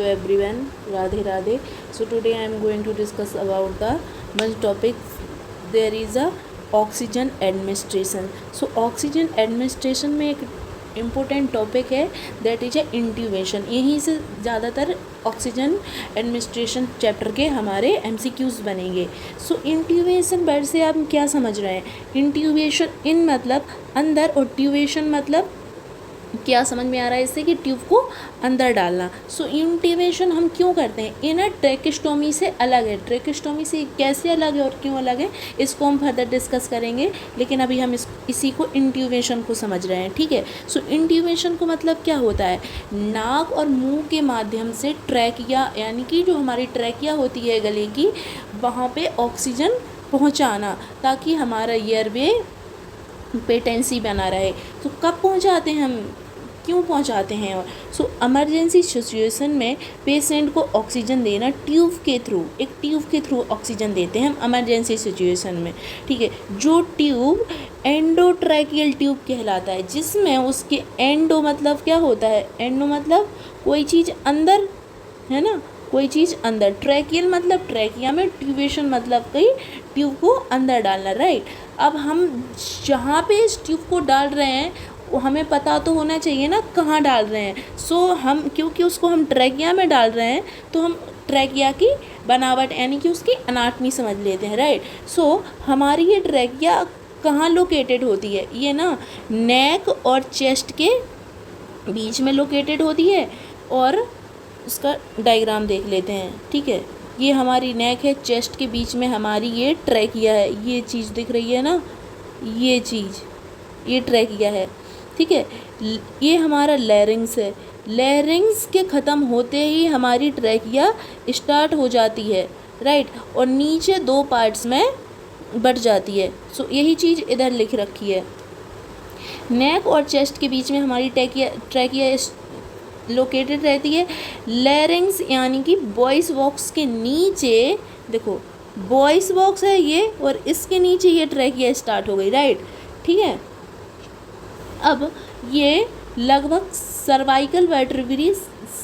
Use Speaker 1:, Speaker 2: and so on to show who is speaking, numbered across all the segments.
Speaker 1: Hello everyone, Radhe Radhe. So today I am going to discuss about the one topic. There is a oxygen administration. So oxygen administration में एक important topic है that is intubation. यहीं से ज़्यादातर oxygen administration chapter के हमारे MCQs बनेंगे. सो intubation word से आप क्या समझ रहे हैं? इंट्यूबेशन इन मतलब अंदर और ट्यूबेशन मतलब क्या समझ में आ रहा है इससे कि ट्यूब को अंदर डालना. सो इंट्यूबेशन हम क्यों करते हैं? इनर ट्रैकेस्टोमी से अलग है. ट्रैकेस्टोमी से कैसे अलग है और क्यों अलग है इसको हम फर्दर डिस्कस करेंगे, लेकिन अभी हम इसी को इंट्यूबेशन को समझ रहे हैं. ठीक है. सो इंट्यूबेशन को मतलब क्या होता है? नाक और मुंह के माध्यम से ट्रैकिया यानी कि जो हमारी ट्रैकिया होती है गले की, वहाँ पे ऑक्सीजन पहुँचाना ताकि हमारा एयरवे पेटेंसी बना रहे. तो कब पहुंचाते हैं हम, क्यों पहुंचाते हैं? और सो इमरजेंसी सिचुएशन में पेशेंट को ऑक्सीजन देना ट्यूब के थ्रू, एक ट्यूब के थ्रू ऑक्सीजन देते हैं हम इमरजेंसी सिचुएशन में. ठीक है. जो ट्यूब एंडोट्रैकियल ट्यूब कहलाता है, जिसमें उसके एंडो मतलब क्या होता है? एंडो मतलब कोई चीज़ अंदर है ना, कोई चीज़ अंदर. ट्रैकियल मतलब ट्रैकिया में, ट्यूबेशन मतलब कहीं ट्यूब को अंदर डालना. राइट. अब हम जहाँ पे इस ट्यूब को डाल रहे हैं वो हमें पता तो होना चाहिए ना कहाँ डाल रहे हैं. सो हम क्योंकि उसको हम ट्रैकिया में डाल रहे हैं तो हम ट्रैकिया की बनावट यानी कि उसकी अनाटमी समझ लेते हैं. राइट. सो हमारी ये ट्रैकिया कहाँ लोकेटेड होती है? ये ना नेक और चेस्ट के बीच में लोकेटेड होती है. और उसका डायग्राम देख लेते हैं. ठीक है. ये हमारी नेक है, चेस्ट के बीच में हमारी ये ट्रैकिया है. ये चीज़ दिख रही है ना, ये चीज़, ये ट्रैकिया है. ठीक है. ये हमारा लैरिंग्स है. लैरिंग्स के ख़त्म होते ही हमारी ट्रैकिया स्टार्ट हो जाती है. राइट. और नीचे दो पार्ट्स में बट जाती है. सो यही चीज़ इधर लिख रखी है. नेक और चेस्ट के बीच में हमारी ट्रैकिया लोकेटेड रहती है. लैरिंग्स यानी कि वॉइस बॉक्स के नीचे, देखो वॉइस बॉक्स है ये और इसके नीचे ये ट्रैकिया स्टार्ट हो गई. राइट. ठीक है. अब ये लगभग सर्वाइकल वर्टिब्री,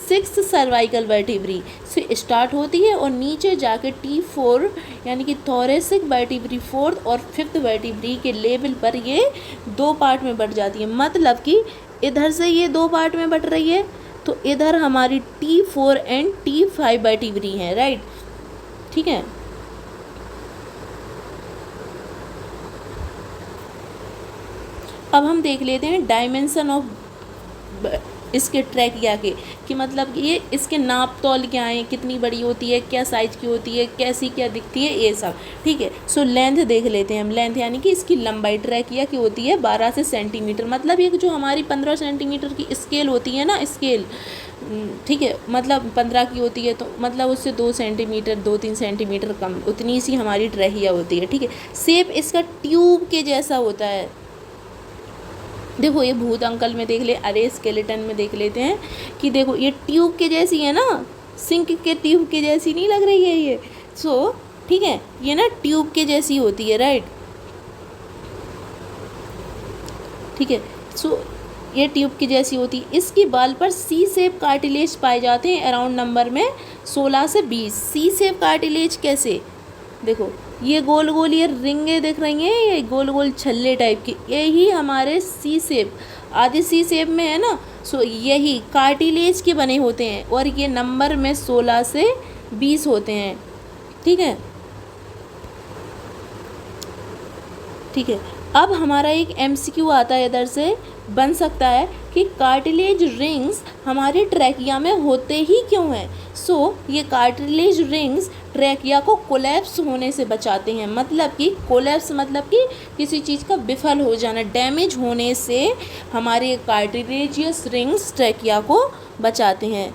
Speaker 1: 6 सर्वाइकल वर्टिब्री से स्टार्ट होती है और नीचे जाके T4 यानी कि थोरेसिक वर्टिब्री 4th और 5th वर्टिब्री के लेवल पर ये दो पार्ट में बट जाती है. मतलब कि इधर से ये दो पार्ट में बट रही है तो इधर हमारी T4 एंड T5 वर्टिब्री हैं. राइट. ठीक है. अब हम देख लेते हैं डायमेंशन ऑफ इसके ट्रैकिया के, कि मतलब ये इसके नाप तौल क्या है, कितनी बड़ी होती है, क्या साइज़ की होती है, कैसी क्या दिखती है, ये सब. ठीक है. सो लेंथ देख लेते हैं हम. लेंथ यानी कि इसकी लंबाई ट्रैकिया की होती है 12 से सेंटीमीटर. मतलब ये जो हमारी 15 सेंटीमीटर की स्केल होती है ना, स्केल, ठीक है, मतलब 15 की होती है तो मतलब उससे 2 सेंटीमीटर 2-3 सेंटीमीटर कम, उतनी सी हमारी ट्रैकिया होती है. ठीक है. शेप इसका ट्यूब के जैसा होता है. देखो ये भूत अंकल में देख ले, अरे स्केलेटन में देख लेते हैं कि देखो ये ट्यूब के जैसी है ना, सिंक के ट्यूब के जैसी नहीं लग रही है ये. सो ठीक है, ये ना ट्यूब के जैसी होती है. राइट. ठीक है. सो ये ट्यूब की जैसी होती है. इसकी बाल पर सी शेप कार्टिलेज पाए जाते हैं अराउंड नंबर में 16 से 20. सी शेप कार्टिलेज कैसे? देखो ये गोल गोल ये रिंगे दिख रही हैं, ये गोल गोल छल्ले टाइप की, यही हमारे सी शेप, आधे सी शेप में है ना. सो यही कार्टिलेज के बने होते हैं और ये नंबर में 16 से 20 होते हैं. ठीक है. ठीक है. अब हमारा एक MCQ आता है इधर से, बन सकता है कि कार्टिलेज रिंग्स हमारे ट्रैकिया में होते ही क्यों हैं? सो ये कार्टिलेज रिंग्स ट्रैकिया को कोलैप्स होने से बचाते हैं. मतलब कि कोलैप्स मतलब कि किसी चीज़ का विफल हो जाना, डैमेज होने से हमारे कार्टिलेजियस रिंग्स ट्रैकिया को बचाते हैं.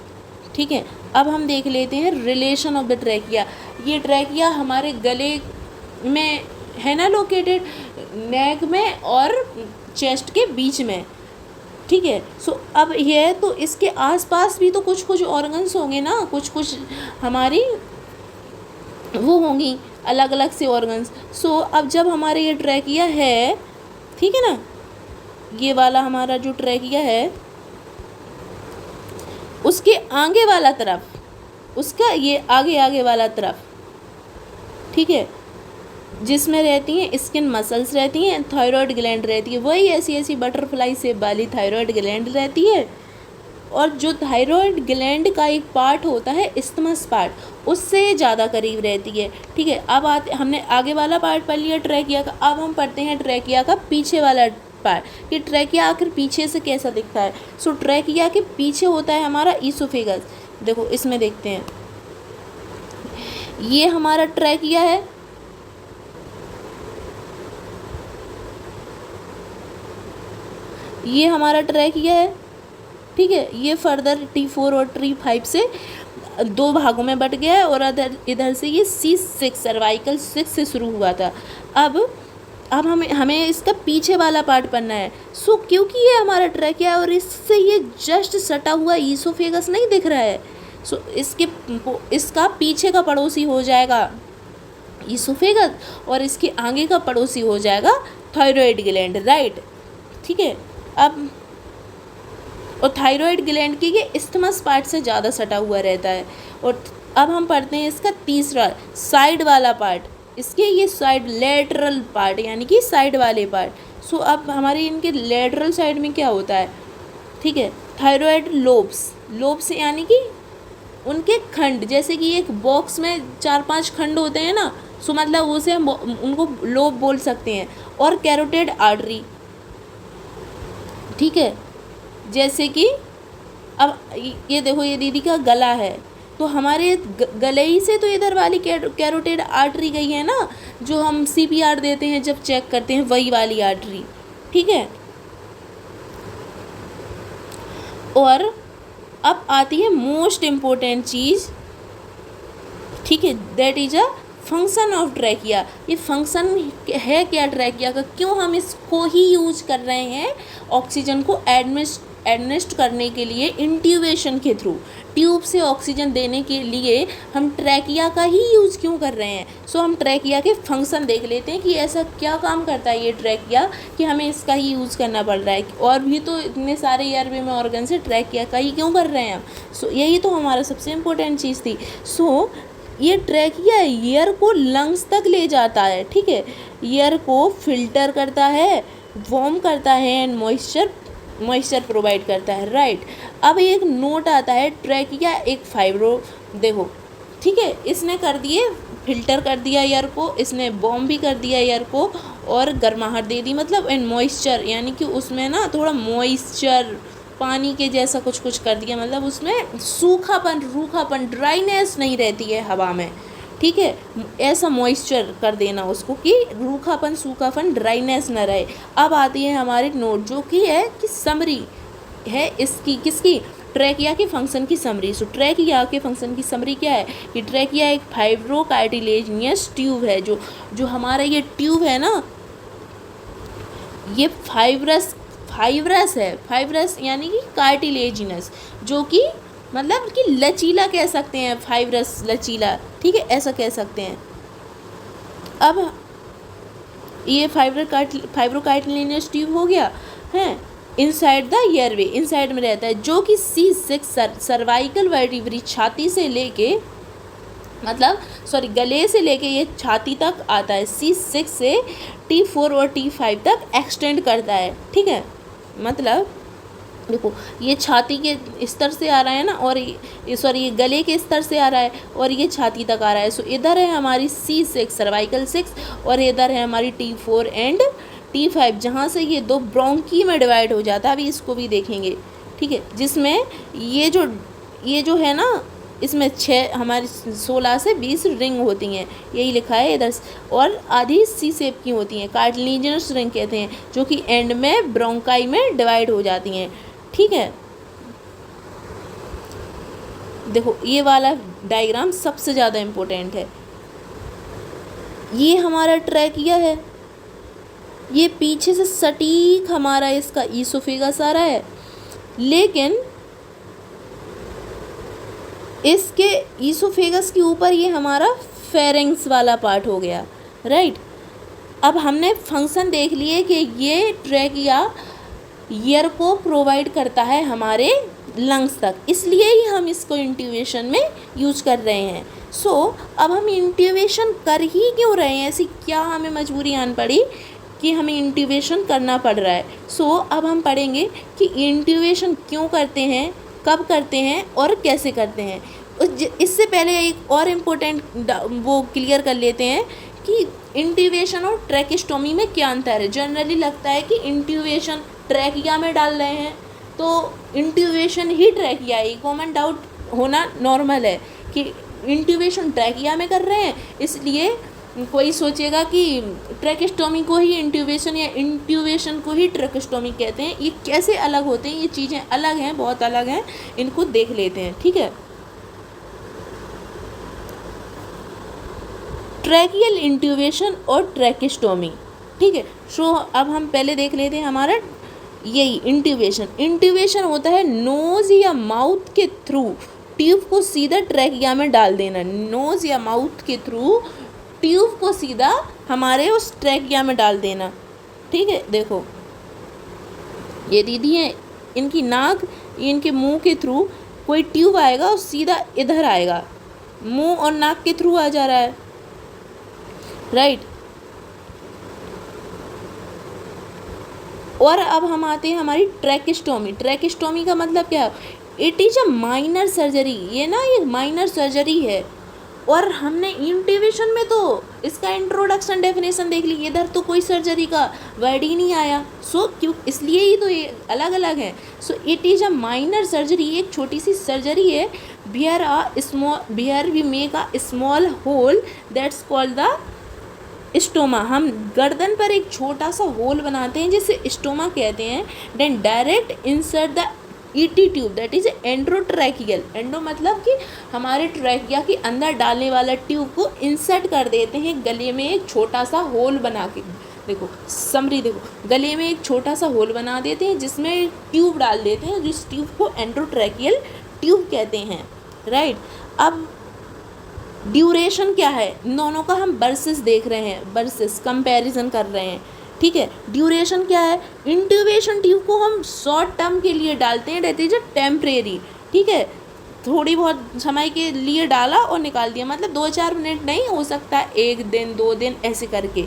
Speaker 1: ठीक है. अब हम देख लेते हैं रिलेशन ऑफ द ट्रैकिया. ये ट्रैकिया हमारे गले में है ना लोकेटेड, नेक में और चेस्ट के बीच में. ठीक है. सो अब ये तो इसके आसपास भी तो कुछ कुछ ऑर्गन्स होंगे ना, कुछ कुछ हमारी वो होंगी अलग अलग से ऑर्गन्स. सो अब जब हमारे ये ट्रैकिया है, ठीक है ना, ये वाला हमारा जो ट्रैकिया है उसके आगे वाला तरफ, उसका ये आगे वाला तरफ, ठीक है, जिसमें रहती हैं स्किन मसल्स रहती हैं, थायराइड ग्लैंड रहती है, वही ऐसी बटरफ्लाई शेप वाली थायराइड ग्लैंड रहती है। और जो थायराइड ग्लैंड का एक पार्ट होता है इस्थमस पार्ट, उससे ज़्यादा करीब रहती है, ठीक है। अब हमने आगे वाला पार्ट पढ़ लिया ट्रैकिया का, अब हम पढ़ते हैं ट्रैकिया का पीछे वाला पार्ट कि ट्रैकिया आखिर पीछे से कैसा दिखता है। सो ट्रैकिया के पीछे होता है हमारा ईसोफेगस। देखो इसमें देखते हैं, ये हमारा ट्रैकिया है, ये हमारा ट्रैकिया है, ठीक है। ये फर्दर T4 और T5 से 2 भागों में बट गया है और इधर से ये C6 सर्वाइकल 6 से शुरू हुआ था। अब हमें इसका पीछे वाला पार्ट पढ़ना है। सो क्योंकि ये हमारा ट्रैकिया है और इससे ये जस्ट सटा हुआ ईसोफेगस नहीं दिख रहा है, सो इसका पीछे का पड़ोसी हो जाएगा ईसोफेगस और इसके आगे का पड़ोसी हो जाएगा थायराइड ग्लैंड, राइट, ठीक है। अब और थायराइड ग्लैंड की ये इस्थमस पार्ट से ज़्यादा सटा हुआ रहता है। और अब हम पढ़ते हैं इसका तीसरा साइड वाला पार्ट, इसके ये साइड लेटरल पार्ट यानी कि साइड वाले पार्ट। सो अब हमारे इनके लेटरल साइड में क्या होता है, ठीक है, थायराइड लोब्स यानी कि उनके खंड, जैसे कि एक बॉक्स में 4-5 खंड होते हैं ना, सो मतलब उसे हम उनको लोब बोल सकते हैं। और कैरोटिड आर्टरी, ठीक है, जैसे कि अब ये देखो ये दीदी का गला है, तो हमारे गले ही से तो इधर वाली कैरोटिड आर्टरी गई है ना, जो हम CPR देते हैं जब चेक करते हैं, वही वाली आर्टरी, ठीक है। और अब आती है मोस्ट इम्पोर्टेंट चीज़, ठीक है, that is a function of trachea. ये फंक्शन है क्या ट्रैकिया का, क्यों हम इसको ही यूज कर रहे हैं ऑक्सीजन को एडमिनिस्ट करने के लिए इंट्यूबेशन के थ्रू, ट्यूब से ऑक्सीजन देने के लिए हम ट्रैकिया का ही यूज़ क्यों कर रहे हैं। सो हम ट्रैकिया के फंक्शन देख लेते हैं कि ऐसा क्या काम करता है ये ट्रैकिया कि हमें इसका ही यूज़ करना पड़ रहा है, और भी तो इतने सारे एयरवे में ऑर्गन से ट्रैकिया का ही क्यों कर रहे हैं हम। सो यही तो हमारा सबसे इम्पोर्टेंट चीज़ थी। सो ये ट्रैकिया एयर को लंग्स तक ले जाता है, ठीक है, एयर को फिल्टर करता है, वार्म करता है एंड मॉइस्चर प्रोवाइड करता है, राइट। अब एक नोट आता है, ट्रैकिया एक फाइब्रो, देखो ठीक है, इसने कर दिए फिल्टर कर दिया एयर को, इसने वार्म भी कर दिया एयर को और गर्माहट दे दी, मतलब एंड मॉइस्चर यानी कि उसमें ना थोड़ा मॉइस्चर पानी के जैसा कुछ कर दिया, मतलब उसमें रूखापन ड्राइनेस नहीं रहती है हवा में, ठीक है, ऐसा मॉइस्चर कर देना उसको कि सूखापन ड्राइनेस न रहे। अब आती है हमारी नोट जो कि है कि समरी है इसकी, किसकी, ट्रैकिया के फंक्शन की समरी। सो ट्रैकिया के फंक्शन की समरी क्या है कि ट्रैकिया एक फाइब्रोकार्टिलेजियस ट्यूब है, जो हमारा ये ट्यूब है ना, ये फाइब्रस है, फाइब्रस यानी कि कार्टिलेजिनस, जो कि मतलब कि लचीला कह सकते हैं, फाइब्रस लचीला, ठीक है, ऐसा कह सकते हैं। अब ये फाइब्रोकार्टिलेजिनस ट्यूब हो गया है, इनसाइड द एयरवे, इनसाइड में रहता है, जो कि C6 सर्वाइकल वर्टिब्री छाती से लेके गले से लेके ये छाती तक आता है, C6 से T4 और T5 तक एक्सटेंड करता है, ठीक है। मतलब देखो ये छाती के स्तर से आ रहा है ना, और ये गले के स्तर से आ रहा है और ये छाती तक आ रहा है। सो इधर है हमारी C6 सर्वाइकल 6 और इधर है हमारी T4 एंड T5, जहाँ से ये 2 ब्रोंकी में डिवाइड हो जाता है। अभी इसको भी देखेंगे, ठीक है, जिसमें ये जो है ना, इसमें 6 हमारी 16 से 20 रिंग होती हैं, यही लिखा है इधर, और आधी C शेप की होती हैं, कार्टिलेजिनस रिंग कहते हैं, जो कि एंड में ब्रोंकाई में डिवाइड हो जाती हैं, ठीक है। देखो ये वाला डायग्राम सबसे ज़्यादा इम्पोर्टेंट है। ये हमारा ट्रैकिया है, ये पीछे से सटीक हमारा इसका ईसोफेगस आ रहा है, लेकिन इसके ईसोफेगस के ऊपर ये हमारा फेरिंग्स वाला पार्ट हो गया, राइट। अब हमने फंक्शन देख लिए कि ये ट्रैकिया एयर को प्रोवाइड करता है हमारे लंग्स तक, इसलिए ही हम इसको इंट्यूबेशन में यूज कर रहे हैं। अब हम इंट्यूबेशन कर ही क्यों रहे हैं, ऐसी क्या हमें मजबूरी आन पड़ी कि हमें इंट्यूबेशन करना पड़ रहा है। अब हम पढ़ेंगे कि इंट्यूबेशन क्यों करते हैं, कब करते हैं और कैसे करते हैं। इससे पहले एक और इम्पोर्टेंट वो क्लियर कर लेते हैं कि इंट्यूबेशन और ट्रैकेस्टोमी में क्या अंतर है। जनरली लगता है कि इंट्यूबेशन ट्रैकिया में डाल रहे हैं तो इंट्यूबेशन ही ट्रैकिया है, कॉमन डाउट होना नॉर्मल है कि इंट्यूबेशन ट्रैकिया में कर रहे हैं, इसलिए कोई सोचेगा कि ट्रैकेस्टोमी को ही इंट्यूबेशन या इंट्यूबेशन को ही ट्रैकेस्टोमी कहते हैं। ये कैसे अलग होते हैं, ये चीज़ें अलग हैं, बहुत अलग हैं, इनको देख लेते हैं। ठीक है, ट्रैकियल इंट्यूबेशन और ट्रैकेस्टोमी। ठीक है, अब हम पहले देख लेते हैं हमारा यही इंट्यूबेशन होता है नोज या माउथ के थ्रू ट्यूब को सीधा ट्रैकिया में डाल देना। नोज या माउथ के थ्रू ट्यूब को सीधा हमारे उस ट्रैकिया में डाल देना। ठीक है, देखो ये दीदी हैं, इनकी नाक, इनके मुंह के थ्रू कोई ट्यूब आएगा और सीधा इधर आएगा, मुंह और नाक के थ्रू आ जा रहा है, राइट। और अब हम आते हैं हमारी ट्रैकेस्टोमी। ट्रैकेस्टोमी का मतलब क्या है, it is a minor surgery. ये माइनर सर्जरी है। और हमने इंट्यूबेशन में तो इसका इंट्रोडक्शन डेफिनेशन देख ली, इधर तो कोई सर्जरी का वर्ड ही नहीं आया। क्यों, इसलिए ही तो ये अलग अलग है। It is a minor surgery, एक छोटी सी सर्जरी है। Where we make a small hole that's called the stoma. हम गर्दन पर एक छोटा सा होल बनाते हैं जिसे स्टोमा कहते हैं। Then direct insert the ET tube that is endotracheal. Endo मतलब कि हमारे ट्रैकिया के अंदर डालने वाला ट्यूब को इंसर्ट कर देते हैं गले में एक छोटा सा होल बना के। देखो देखो, गले में एक छोटा सा होल बना देते हैं जिसमें ट्यूब डाल देते हैं, जिस ट्यूब को एंड्रोट्रैकियल ट्यूब कहते हैं, राइट। अब ड्यूरेशन क्या है, दोनों का हम वर्सेस देख रहे हैं, वर्सेस कंपैरिजन कर रहे हैं। ठीक है, ड्यूरेशन क्या है, इंट्यूबेशन ट्यूब को हम शॉर्ट टर्म के लिए डालते हैं, दैट इज टेम्परेरी। ठीक है, थोड़ी बहुत समय के लिए डाला और निकाल दिया, मतलब 2-4 मिनट नहीं, हो सकता है 1 दिन 2 दिन ऐसे करके।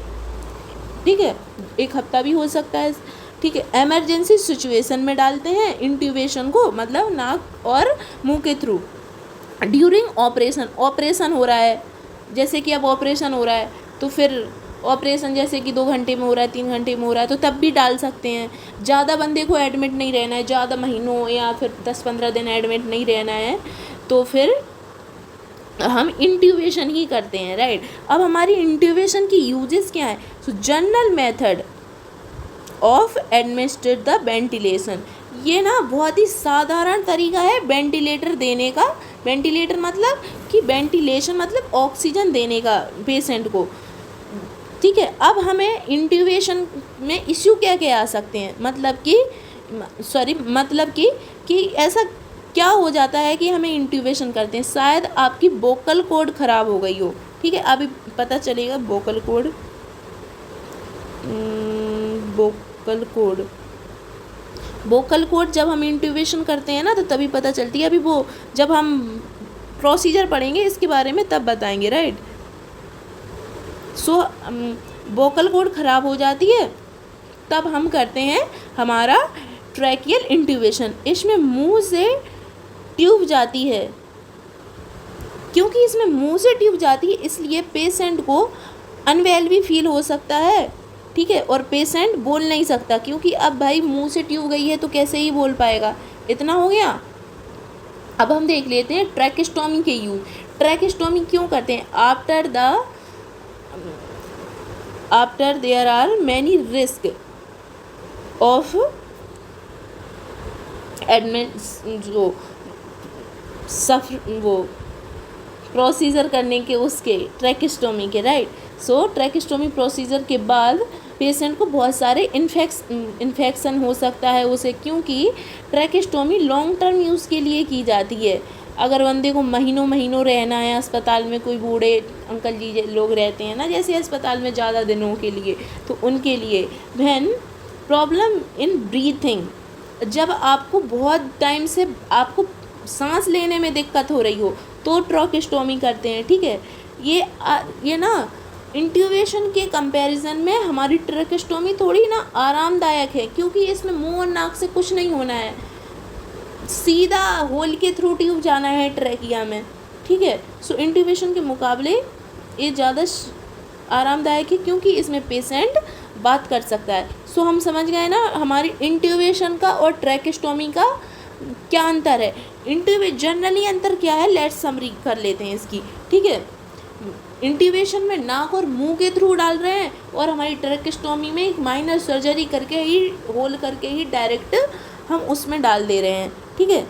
Speaker 1: ठीक है, 1 हफ्ता भी हो सकता है। ठीक है, एमरजेंसी सिचुएशन में डालते हैं इंट्यूबेशन को, मतलब नाक और मुंह के थ्रू। ड्यूरिंग ऑपरेशन हो रहा है, जैसे कि अब ऑपरेशन हो रहा है तो फिर ऑपरेशन जैसे कि 2 घंटे में हो रहा है, 3 घंटे में हो रहा है, तो तब भी डाल सकते हैं। ज़्यादा बंदे को एडमिट नहीं रहना है, ज़्यादा महीनों या फिर 10-15 दिन एडमिट नहीं रहना है, तो फिर हम इंट्यूबेशन ही करते हैं, राइट। अब हमारी इंट्यूबेशन की यूजेस क्या है, general method of administrate the ventilation. ये बहुत ही साधारण तरीका है वेंटिलेटर देने का। वेंटिलेटर मतलब कि वेंटिलेशन मतलब ऑक्सीजन देने का पेशेंट को। ठीक है, अब हमें इंट्यूबेशन में इश्यू क्या क्या आ सकते हैं, मतलब कि ऐसा क्या हो जाता है कि हमें इंट्यूबेशन करते हैं, शायद आपकी वोकल कॉर्ड ख़राब हो गई हो। ठीक है, अभी पता चलेगा वोकल कॉर्ड जब हम इंट्यूबेशन करते हैं ना तो तभी पता चलती है। अभी वो जब हम प्रोसीजर पढ़ेंगे इसके बारे में तब बताएंगे, राइट। वोकल कॉर्ड ख़राब हो जाती है तब हम करते हैं हमारा ट्रैकियल इंट्यूबेशन। इसमें मुंह से ट्यूब जाती है, क्योंकि इसमें मुंह से ट्यूब जाती है इसलिए पेशेंट को अनवेल भी फील हो सकता है। ठीक है, और पेशेंट बोल नहीं सकता, क्योंकि अब भाई मुंह से ट्यूब गई है तो कैसे ही बोल पाएगा। इतना हो गया। अब हम देख लेते हैं ट्रैकेस्टोमी के यूज। ट्रैकेस्टोमी क्यों करते हैं, after there are many risk of वो प्रोसीजर करने के उसके ट्रैकेस्टोमी के, राइट। ट्रैकेस्टोमी प्रोसीजर के बाद पेशेंट को बहुत सारे इन्फेक्शन हो सकता है उसे, क्योंकि ट्रैकेस्टोमी लॉन्ग टर्म यूज़ के लिए की जाती है। अगर बंदे को महीनों महीनों रहना है अस्पताल में, कोई बूढ़े अंकल जी लोग रहते हैं ना जैसे अस्पताल में ज़्यादा दिनों के लिए, तो उनके लिए व्हेन प्रॉब्लम इन ब्रीथिंग, जब आपको बहुत टाइम से आपको सांस लेने में दिक्कत हो रही हो तो ट्रॉकिस्टोमी करते हैं, ठीक है। ये ना इंट्यूबेशन के कंपैरिजन में हमारी ट्रैकेस्टोमी थोड़ी ना आरामदायक है, क्योंकि इसमें मुंह और नाक से कुछ नहीं होना है, सीधा होल के थ्रू ट्यूब जाना है ट्रैकिया में, ठीक है। सो इंट्यूबेशन के मुकाबले ये ज़्यादा आरामदायक है, क्योंकि इसमें पेशेंट बात कर सकता है। सो हम समझ गए ना हमारी इंट्यूबेशन का और ट्रैकेस्टोमी का क्या अंतर है। जनरली अंतर क्या है, लेट्स समरी कर लेते हैं इसकी, ठीक है। इंट्यूबेशन में नाक और मुंह के थ्रू डाल रहे हैं, और हमारी ट्रैकेस्टोमी में एक माइनर सर्जरी करके ही, होल करके ही डायरेक्ट हम उसमें डाल दे रहे हैं, ठीक है।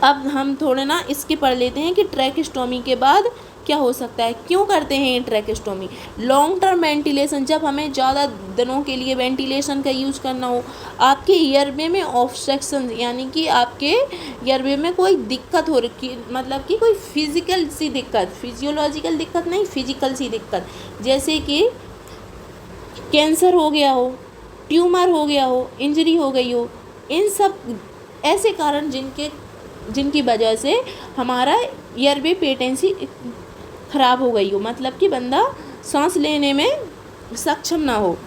Speaker 1: अब हम थोड़े ना इसके पढ़ लेते हैं कि ट्रैकेस्टोमी के बाद क्या हो सकता है, क्यों करते हैं ये ट्रैकेस्टोमी। लॉन्ग टर्म वेंटिलेशन, जब हमें ज़्यादा दिनों के लिए वेंटिलेशन का यूज़ करना हो, आपके ईयरवे में ऑब्स्ट्रक्शन, यानी कि आपके ईयरवे में कोई दिक्कत हो रही, मतलब कि कोई फिजिकल सी दिक्कत, फिजियोलॉजिकल दिक्कत नहीं, फिजिकल सी दिक्कत, जैसे कि कैंसर हो गया हो, ट्यूमर हो गया हो, इंजरी हो गई हो, इन सब ऐसे कारण जिनकी वजह से हमारा ईयरवे पेटेंसी ख़राब हो गई हो, मतलब कि बंदा सांस लेने में सक्षम ना हो।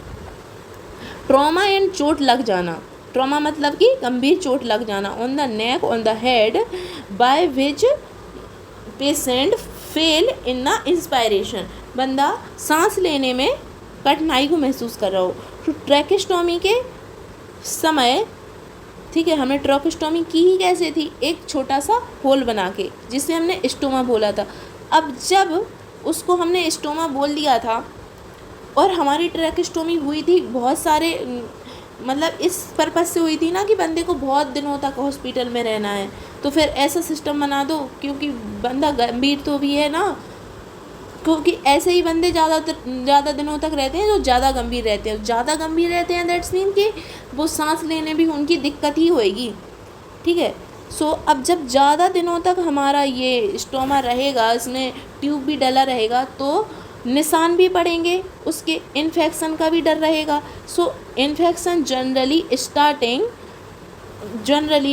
Speaker 1: ट्रॉमा एंड चोट लग जाना, ट्रॉमा मतलब कि गंभीर चोट लग जाना on the neck, on the head, by which patient fail in the inspiration, बंदा सांस लेने में कठिनाई को महसूस कर रहा हो। तो ट्रैकेस्टोमी के समय, ठीक है, हमने ट्रैकेस्टोमी की ही कैसे थी, एक छोटा सा होल बना के, जिसे हमने स्टोमा बोला था। अब जब उसको हमने स्टोमा बोल दिया था और हमारी ट्रैकेस्टोमी हुई थी, बहुत सारे मतलब इस पर्पज़ से हुई थी ना कि बंदे को बहुत दिनों तक हॉस्पिटल में रहना है, तो फिर ऐसा सिस्टम बना दो, क्योंकि बंदा गंभीर तो भी है ना, क्योंकि ऐसे ही बंदे ज़्यादा दिनों तक रहते हैं जो ज़्यादा गंभीर रहते हैं, दैट्स मीन कि वो सांस लेने भी उनकी दिक्कत ही होएगी, ठीक है। सो अब जब ज़्यादा दिनों तक हमारा ये स्टोमा रहेगा, इसमें ट्यूब भी डला रहेगा, तो निशान भी पड़ेंगे, उसके इन्फेक्शन का भी डर रहेगा। सो इन्फेक्शन जनरली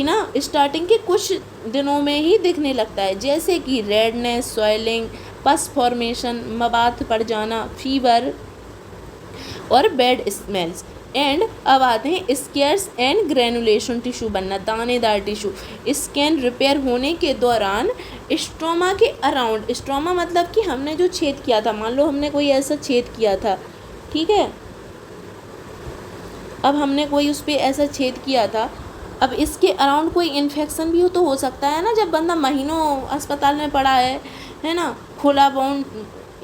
Speaker 1: ना स्टार्टिंग के कुछ दिनों में ही दिखने लगता है, जैसे कि रेडनेस, स्वेलिंग, पस फॉर्मेशन, मबात पड़ जाना, फीवर और बैड स्मेल्स। एंड अब आते हैं स्केर्स एंड ग्रेनुलेशन टिश्यू बनना, दानेदार टिश्यू। स्कैन रिपेयर होने के दौरान स्ट्रोमा के अराउंड, स्ट्रोमा मतलब कि हमने जो छेद किया था, मान लो हमने कोई ऐसा छेद किया था, ठीक है, अब हमने कोई उस पर ऐसा छेद किया था, अब इसके अराउंड कोई इन्फेक्शन भी हो सकता है ना, जब बंदा महीनों अस्पताल में पड़ा है ना, खुला बाउंड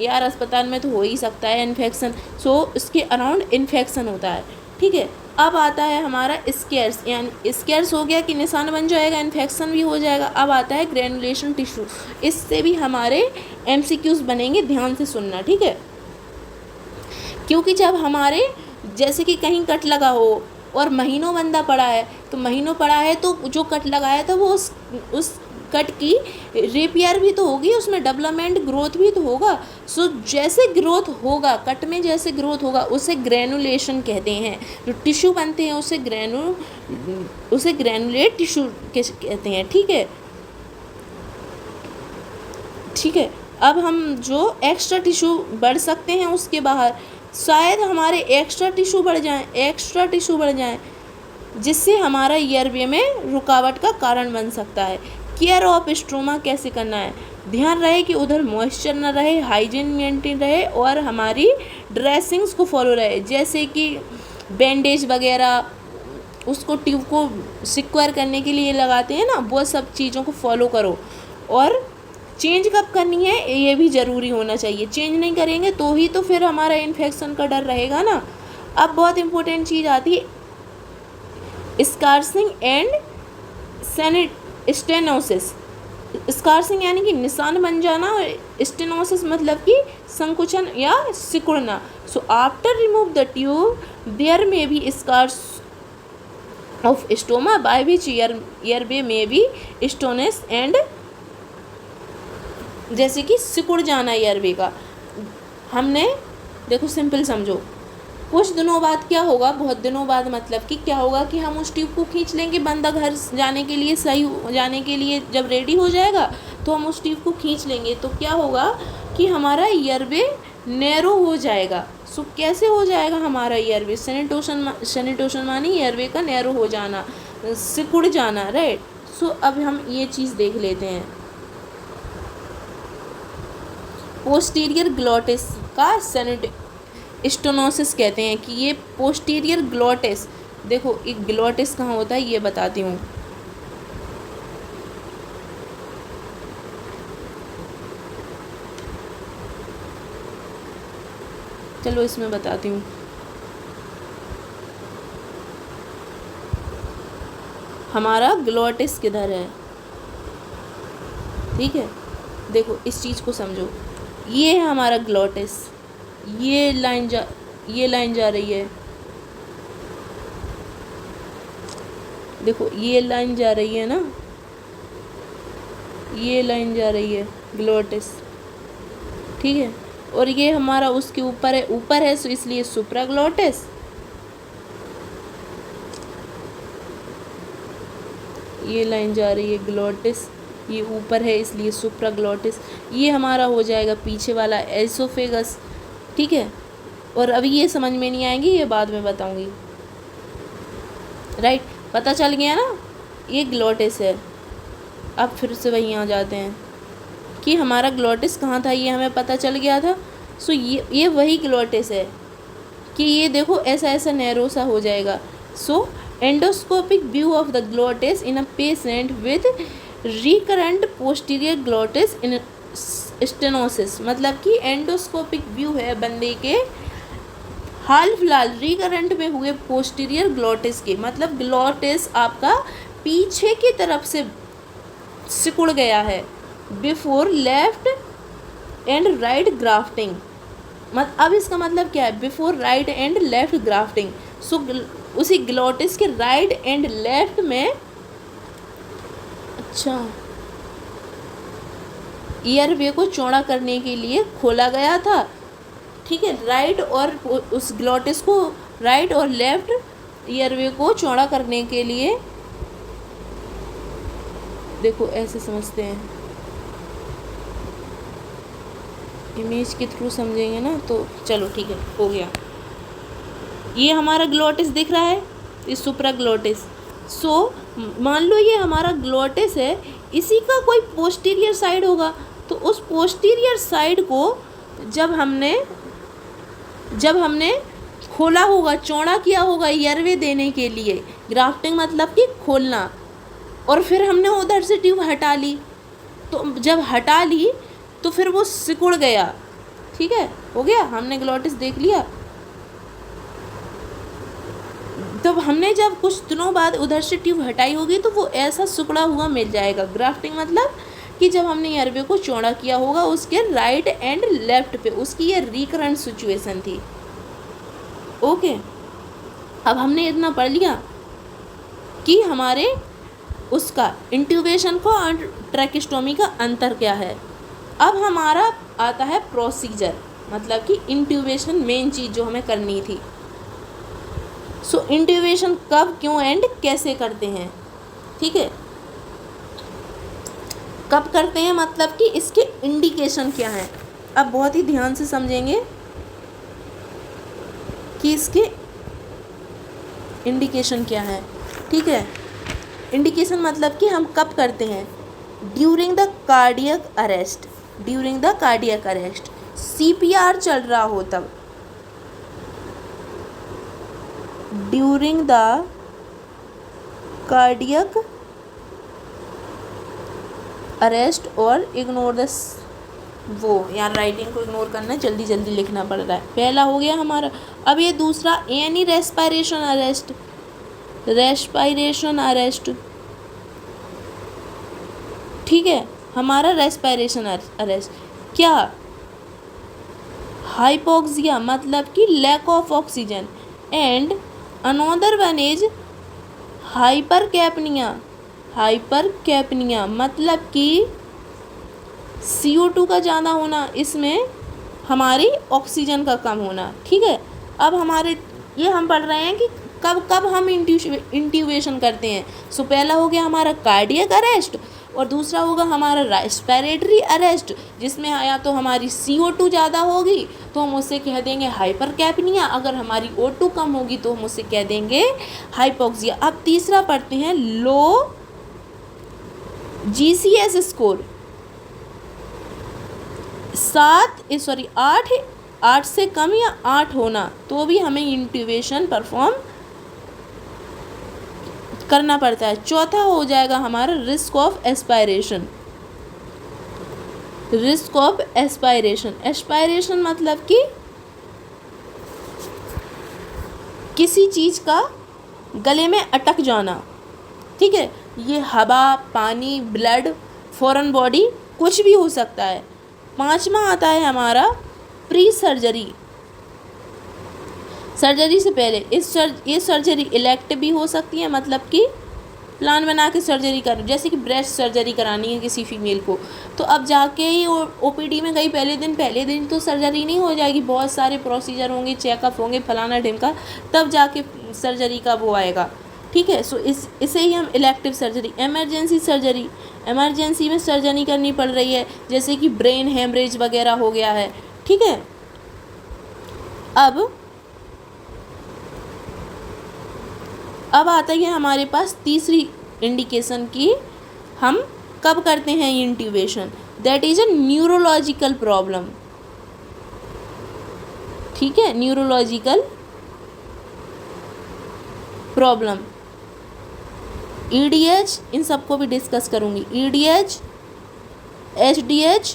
Speaker 1: यार अस्पताल में तो हो ही सकता है इन्फेक्शन। सो इसके अराउंड इन्फेक्शन होता है, ठीक है। अब आता है हमारा स्केर्स, यानी स्केर्स हो गया कि निशान बन जाएगा, इन्फेक्शन भी हो जाएगा। अब आता है ग्रेनुलेशन टिश्यू, इससे भी हमारे MCQs बनेंगे, ध्यान से सुनना, ठीक है। क्योंकि जब हमारे जैसे कि कहीं कट लगा हो और महीनों बंदा पड़ा है, तो जो कट लगाया था वो उस कट की रिपेयर भी तो होगी, उसमें डेवलपमेंट, ग्रोथ भी तो होगा। सो जैसे ग्रोथ होगा, कट में जैसे ग्रोथ होगा, उसे ग्रेनुलेशन कहते हैं। जो टिश्यू बनते हैं उसे ग्रेनुलेट टिश्यू कहते हैं, ठीक है, ठीक है। अब हम जो एक्स्ट्रा टिश्यू बढ़ सकते हैं उसके बाहर, शायद हमारे एक्स्ट्रा टिश्यू बढ़ जाएं, जिससे हमारा ईयरवे में रुकावट का कारण बन सकता है। केयर ऑफ स्ट्रोमा कैसे करना है, ध्यान रहे कि उधर मॉइस्चर ना रहे, हाइजीन मेंटेन रहे और हमारी ड्रेसिंग्स को फॉलो रहे, जैसे कि बैंडेज वगैरह, उसको ट्यूब को सिक्योर करने के लिए लगाते हैं ना, वो सब चीज़ों को फॉलो करो। और चेंज कब करनी है ये भी ज़रूरी होना चाहिए, चेंज नहीं करेंगे तो ही तो फिर हमारा इन्फेक्शन का डर रहेगा ना। अब बहुत इंपॉर्टेंट चीज़ आती है स्कार्सिंग एंड स्टेनोसिस। स्कार्सिंग यानी कि निशान बन जाना, और स्टेनोसिस मतलब कि संकुचन या सिकुड़ना। So after remove the tube there में be scars of stoma by which airway में बी स्टोनेस एंड, जैसे कि सिकुड़ जाना एयरवे का। हमने देखो सिंपल समझो, कुछ दिनों बाद क्या होगा, बहुत दिनों बाद मतलब कि क्या होगा कि हम उस ट्यूब को खींच लेंगे, बंदा घर जाने के लिए सही हो जाने के लिए जब रेडी हो जाएगा तो हम उस ट्यूब को खींच लेंगे, तो क्या होगा कि हमारा ईयरवे नैरो हो जाएगा। सो कैसे हो जाएगा हमारा ईयरवे, सेनिटोशन मानी ईयरवे का नैरो हो जाना, सिकुड़ जाना, राइट। सो अब हम ये चीज़ देख लेते हैं। पोस्टीरियर ग्लॉटिस का स्टेनोसिस कहते हैं कि ये पोस्टीरियर ग्लॉटिस, देखो एक ग्लॉटिस कहाँ होता है ये बताती हूँ। चलो इसमें बताती हूँ। हमारा ग्लॉटिस किधर है, ठीक है, देखो इस चीज़ को समझो। ये है हमारा ग्लॉटिस, ये लाइन जा रही है, देखो ये लाइन जा रही है ना, ये लाइन जा रही है ग्लॉटिस, ठीक है। और ये हमारा उसके ऊपर है सो इसलिए सुप्राग्लॉटिस। ये लाइन जा रही है ग्लॉटिस, ये ऊपर है इसलिए सुप्राग्लॉटिस। ये हमारा हो जाएगा पीछे वाला एसोफेगस, ठीक है। और अभी ये समझ में नहीं आएंगी, ये बाद में बताऊंगी, राइट। पता चल गया ना, ये ग्लॉटिस है। अब फिर से वहीं आ जाते हैं कि हमारा ग्लॉटिस कहाँ था, ये हमें पता चल गया था। सो ये वही ग्लॉटिस है कि ये देखो ऐसा ऐसा नैरो सा हो जाएगा। So endoscopic view of the glottis in a patient with recurrent posterior glottis in stenosis, मतलब कि एंडोस्कोपिक व्यू है बंदे के हाल फिलहाल रिकरेंट में हुए पोस्टीरियर ग्लॉटिस के, मतलब ग्लॉटिस आपका पीछे की तरफ से सिकुड़ गया है before left and right grafting. अब इसका मतलब क्या है, before right and left grafting. So उसी ग्लॉटिस के राइट एंड लेफ्ट में, अच्छा, ईयरवे को चौड़ा करने के लिए खोला गया था, ठीक है। राइट और उस ग्लॉटिस को राइट और लेफ्ट ईयरवे को चौड़ा करने के लिए, देखो ऐसे समझते हैं, इमेज के थ्रू समझेंगे ना तो चलो ठीक है, हो गया। ये हमारा ग्लॉटिस दिख रहा है, ये सुप्राग्लॉटिस। सो मान लो ये हमारा ग्लॉटिस है, इसी का कोई पोस्टीरियर साइड होगा, तो उस पोस्टीरियर साइड को जब हमने खोला होगा, चौड़ा किया होगा ईयरवे देने के लिए, ग्राफ्टिंग मतलब कि खोलना, और फिर हमने उधर से ट्यूब हटा ली, तो जब हटा ली तो फिर वो सिकुड़ गया, ठीक है, हो गया, हमने ग्लॉटिस देख लिया। तब हमने जब कुछ दिनों बाद उधर से ट्यूब हटाई होगी तो वो ऐसा सिकुड़ा हुआ मिल जाएगा। ग्राफ्टिंग मतलब कि जब हमने ईयरवे को चौड़ा किया होगा उसके राइट एंड लेफ्ट पे, उसकी ये रिकरेंट सिचुएशन थी, ओके। अब हमने इतना पढ़ लिया कि हमारे उसका इंट्यूबेशन को और ट्रैकेस्टोमी का अंतर क्या है। अब हमारा आता है प्रोसीजर, मतलब कि इंट्यूबेशन मेन चीज़ जो हमें करनी थी। सो इंट्यूबेशन कब, क्यों एंड कैसे करते हैं, ठीक है, कब करते हैं, मतलब कि इसके इंडिकेशन क्या हैं। अब बहुत ही ध्यान से समझेंगे कि इसके इंडिकेशन क्या है, ठीक है। इंडिकेशन मतलब कि हम कब करते हैं, during the cardiac arrest, during the cardiac arrest, CPR चल रहा हो तब, ड्यूरिंग द कार्डियक अरेस्ट, और इग्नोर द, वो यार राइटिंग को इग्नोर करना, जल्दी जल्दी लिखना पड़ रहा है। पहला हो गया हमारा। अब ये दूसरा, any respiration arrest, respiration arrest, ठीक है, हमारा रेस्पिरेशन अरेस्ट क्या, हाइपोक्सिया मतलब कि lack of oxygen, and another one is hypercapnia, hypercapnia मतलब कि CO2 का ज़्यादा होना, इसमें हमारी ऑक्सीजन का कम होना, ठीक है। अब हमारे ये हम पढ़ रहे हैं कि कब कब हम इंट्यूबेशन करते हैं। सो पहला हो गया हमारा कार्डियक अरेस्ट और दूसरा होगा हमारा रेस्पिरेटरी अरेस्ट, जिसमें या तो हमारी CO2 ज़्यादा होगी तो हम उससे कह देंगे हाइपरकैपनिया, अगर हमारी O2 कम होगी तो हम उससे कह देंगे हाइपोक्सिया। अब तीसरा पढ़ते हैं लो GCS स्कोर, 8 से कम या 8 होना तो भी हमें इंट्यूबेशन परफॉर्म करना पड़ता है। चौथा हो जाएगा हमारा risk of aspiration. Risk of aspiration, aspiration मतलब कि किसी चीज़ का गले में अटक जाना, ठीक है। ये हवा, पानी, ब्लड, फॉरेन बॉडी कुछ भी हो सकता है। पांचवा आता है हमारा प्री सर्जरी, सर्जरी से पहले ये सर्जरी इलेक्टिव भी हो सकती है, मतलब कि प्लान बना के सर्जरी कर, जैसे कि ब्रेस्ट सर्जरी करानी है किसी फीमेल को तो अब जाके ही OPD में गई पहले दिन तो सर्जरी नहीं हो जाएगी, बहुत सारे प्रोसीजर होंगे, चेकअप होंगे, फलाना ढिमका, तब जाके सर्जरी का वो आएगा, ठीक है। सो इसे ही हम elective surgery. Emergency surgery, emergency में सर्जरी करनी पड़ रही है, जैसे कि ब्रेन हेमरेज वगैरह हो गया है, ठीक है। अब आता है हमारे पास तीसरी इंडिकेशन की हम कब करते हैं intubation, that is a neurological problem, ठीक है। न्यूरोलॉजिकल प्रॉब्लम, EDH, इन सबको भी डिस्कस करूंगी, EDH, HDH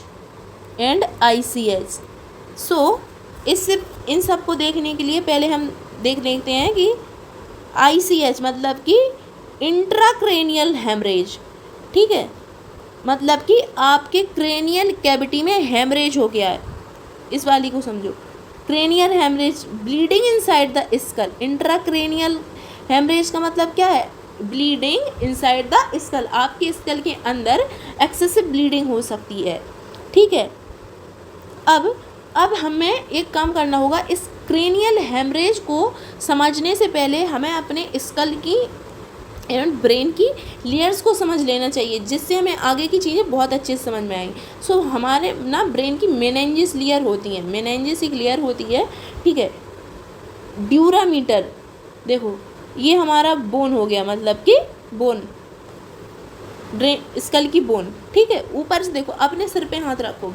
Speaker 1: एंड ICH। सो इससे इन सबको देखने के लिए पहले हम देख लेते हैं कि ICH मतलब कि इंट्राक्रेनियल हेमरेज, ठीक है, मतलब कि आपके क्रेनियल कैविटी में हेमरेज हो गया है, इस वाली को समझो। Cranial haemorrhage, bleeding inside the skull. Intracranial haemorrhage का मतलब क्या है, ब्लीडिंग इनसाइड द स्कल, आपके स्कल के अंदर एक्सेसिव ब्लीडिंग हो सकती है, ठीक है। अब हमें एक काम करना होगा, इस क्रेनियल हेमरेज को समझने से पहले हमें अपने स्कल की एवं ब्रेन की लेयर्स को समझ लेना चाहिए, जिससे हमें आगे की चीज़ें बहुत अच्छे से समझ में आएंगी। सो हमारे ना ब्रेन की मेनिंजेस लेयर होती है, मेनिंजेस एक लेयर होती है, ठीक है। ड्यूरामीटर, देखो ये हमारा बोन हो गया, मतलब कि बोन, ब्रेन स्कल की बोन, ठीक है। ऊपर से देखो, अपने सिर पे हाथ रखो,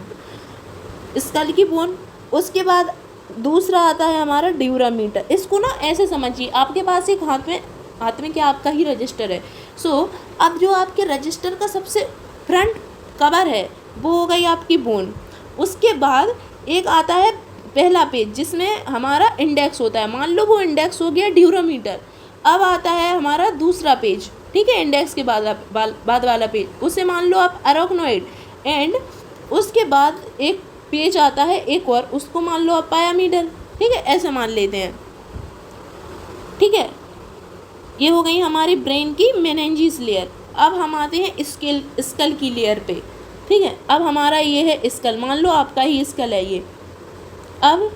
Speaker 1: स्कल की बोन। उसके बाद दूसरा आता है हमारा ड्यूरामीटर। इसको ना ऐसे समझिए, आपके पास एक हाथ में क्या आपका ही रजिस्टर है। सो अब जो आपके रजिस्टर का सबसे फ्रंट कवर है वो हो गई आपकी बोन। उसके बाद एक आता है पहला पेज जिसमें हमारा इंडेक्स होता है, मान लो वो इंडेक्स हो गया ड्यूरामीटर। अब आता है हमारा दूसरा पेज, ठीक है, इंडेक्स के बाद वाला पेज, उसे मान लो आप अरोक्नोइड। एंड उसके बाद एक पेज आता है एक और, उसको मान लो आप पायामीटर, ठीक है, ऐसे मान लेते हैं, ठीक है। ये हो गई हमारी ब्रेन की मेनिंजेस लेयर। अब हम आते हैं स्कल की लेयर पे, ठीक है। अब हमारा ये है स्कल, मान लो आपका ही स्कल है ये, अब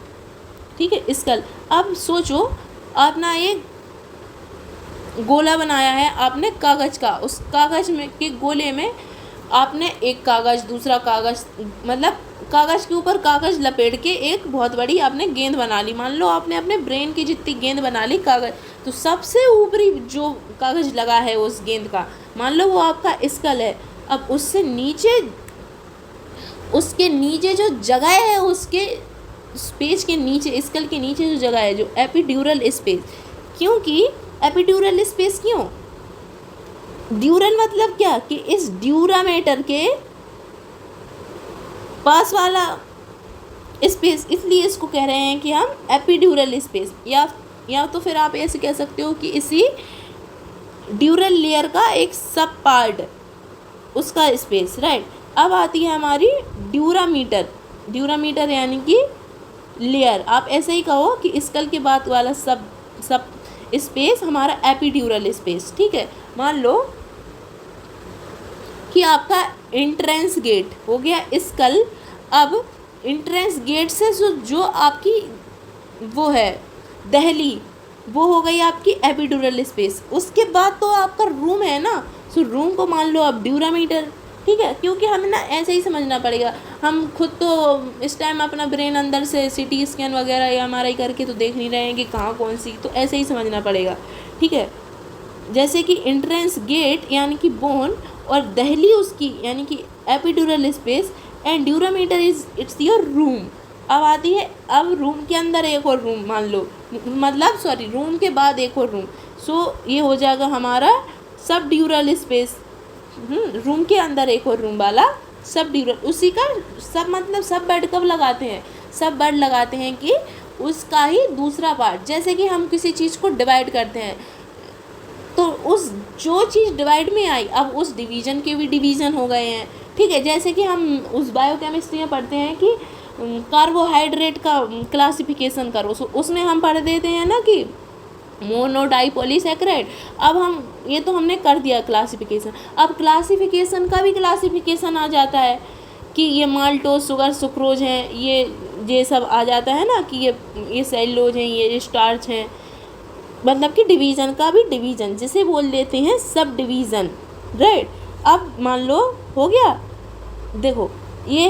Speaker 1: ठीक है स्कल। अब सोचो आप ना एक गोला बनाया है आपने कागज़ का, उस कागज़ में के गोले में आपने एक कागज़, दूसरा कागज़, मतलब कागज़ के ऊपर कागज़ लपेट के एक बहुत बड़ी आपने गेंद बना ली। मान लो आपने अपने ब्रेन की जितनी गेंद बना ली कागज़, तो सबसे ऊपरी जो कागज़ लगा है उस गेंद का, मान लो वो आपका स्कल है। अब उससे नीचे, उसके नीचे जो जगह है, उसके स्पेस के नीचे, स्कल के नीचे जो जगह है, जो एपिड्यूरल स्पेस, क्योंकि एपिड्यूरल स्पेस क्यों, ड्यूरल मतलब क्या कि इस ड्यूरामीटर के पास वाला स्पेस, इसलिए इसको कह रहे हैं कि हम एपिड्यूरल स्पेस, या तो फिर आप ऐसे कह सकते हो कि इसी ड्यूरल लेयर का एक सब पार्ट, उसका स्पेस, राइट। अब आती है हमारी ड्यूरामीटर, ड्यूरामीटर यानी कि लेयर, आप ऐसे ही कहो कि स्कल के बाद वाला सब स्पेस हमारा एपिड्यूरल स्पेस, ठीक है। मान लो कि आपका एंट्रेंस गेट हो गया स्कल। अब एंट्रेंस गेट से जो आपकी वो है दहली, वो हो गई आपकी एपिड्यूरल स्पेस। उसके बाद तो आपका रूम है ना, सो रूम को मान लो आप ड्यूरामीटर, ठीक है, क्योंकि हमें ना ऐसे ही समझना पड़ेगा। हम खुद तो इस टाइम अपना ब्रेन अंदर से सीटी स्कैन वगैरह या एमआरआई करके तो देख नहीं रहे हैं कि कहाँ कौन सी, तो ऐसे ही समझना पड़ेगा, ठीक है। जैसे कि एंट्रेंस गेट यानी कि बोन, और दहली उसकी यानी कि epidural space, and dura mater is it's your room. अब आती है, अब रूम के अंदर एक और रूम मान लो, मतलब सॉरी रूम के बाद एक और रूम, सो ये हो जाएगा हमारा सब ड्यूरल स्पेस। रूम के अंदर एक और रूम वाला सब ड्यूरल, उसी का सब मतलब सब बेड कब लगाते हैं, सब बेड लगाते हैं कि उसका ही दूसरा पार्ट, जैसे कि हम किसी चीज़ को डिवाइड करते हैं तो उस जो चीज़ डिवाइड में आई अब उस डिवीज़न के भी डिवीज़न हो गए हैं, ठीक है। जैसे कि हम उस बायोकेमिस्ट्री में पढ़ते हैं कि कार्बोहाइड्रेट का क्लासिफिकेशन करो, उसमें हम पढ़ देते हैं ना कि मोनो डाइपॉलीसैकेराइड। अब हम ये तो हमने कर दिया क्लासिफिकेशन, अब क्लासिफिकेशन का भी क्लासिफिकेशन आ जाता है कि ये माल्टोज शुगर सुक्रोज हैं, ये सब आ जाता है ना कि ये सेलुलोज हैं, ये स्टार्च हैं, मतलब कि डिवीज़न का भी डिवीज़न जिसे बोल देते हैं सब डिवीज़न, राइट। अब मान लो हो गया, देखो ये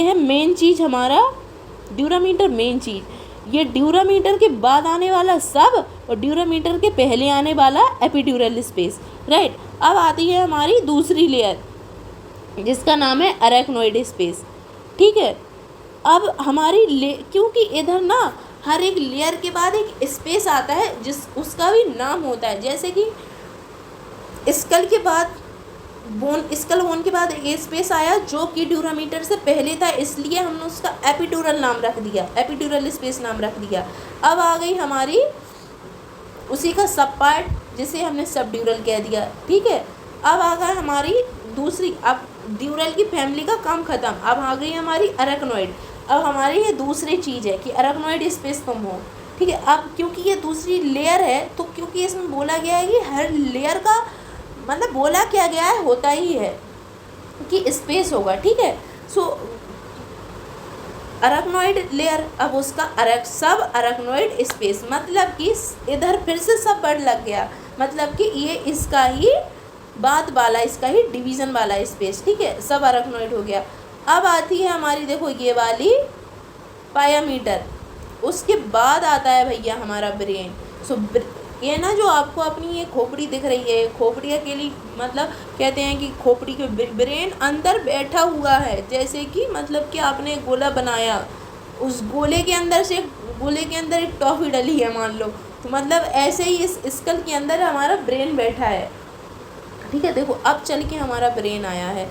Speaker 1: है मेन चीज़ हमारा ड्यूरामीटर, मेन चीज़ ये ड्यूरामीटर के बाद आने वाला सब और ड्यूरामीटर के पहले आने वाला एपिड्यूरल स्पेस, राइट। अब आती है हमारी दूसरी लेयर जिसका नाम है अरेक्नोइड स्पेस, ठीक है। अब हमारी क्योंकि इधर ना हर एक लेयर के बाद एक स्पेस आता है जिस उसका भी नाम होता है, जैसे कि स्कल के बाद बोन, स्कल बोन के बाद एक स्पेस आया जो कि ड्यूरामीटर से पहले था, इसलिए हमने उसका एपिड्यूरल नाम रख दिया, एपिड्यूरल स्पेस नाम रख दिया। अब आ गई हमारी उसी का सब पार्ट जिसे हमने सब ड्यूरल कह दिया, ठीक है। अब आ गई हमारी दूसरी, अब ड्यूरल की फैमिली का काम खत्म, अब आ गई हमारी अरेक्नोइड। अब हमारी ये दूसरी चीज़ है कि अरेक्नोइड स्पेस तुम हो, ठीक है। अब क्योंकि ये दूसरी लेयर है तो क्योंकि इसमें बोला गया है कि हर लेयर का मतलब बोला क्या गया है होता ही है कि स्पेस होगा, ठीक है। सो अरेक्नोइड लेयर, अब उसका सब अरेक्नोइड स्पेस, मतलब कि इधर फिर से सब वर्ड लग गया, मतलब कि ये इसका ही बाद वाला, इसका ही डिवीज़न वाला स्पेस, ठीक है, सब अरेक्नोइड हो गया। अब आती है हमारी देखो ये वाली पायामीटर, उसके बाद आता है भैया हमारा ब्रेन। सो ये ना जो आपको अपनी ये खोपड़ी दिख रही है, खोपड़ी के लिए मतलब कहते हैं कि खोपड़ी के ब्रेन अंदर बैठा हुआ है, जैसे कि मतलब कि आपने गोला बनाया, उस गोले के अंदर एक टॉफ़ी डली है मान लो, तो मतलब ऐसे ही इस स्कल के अंदर हमारा ब्रेन बैठा है, ठीक है। देखो अब चल के हमारा ब्रेन आया है,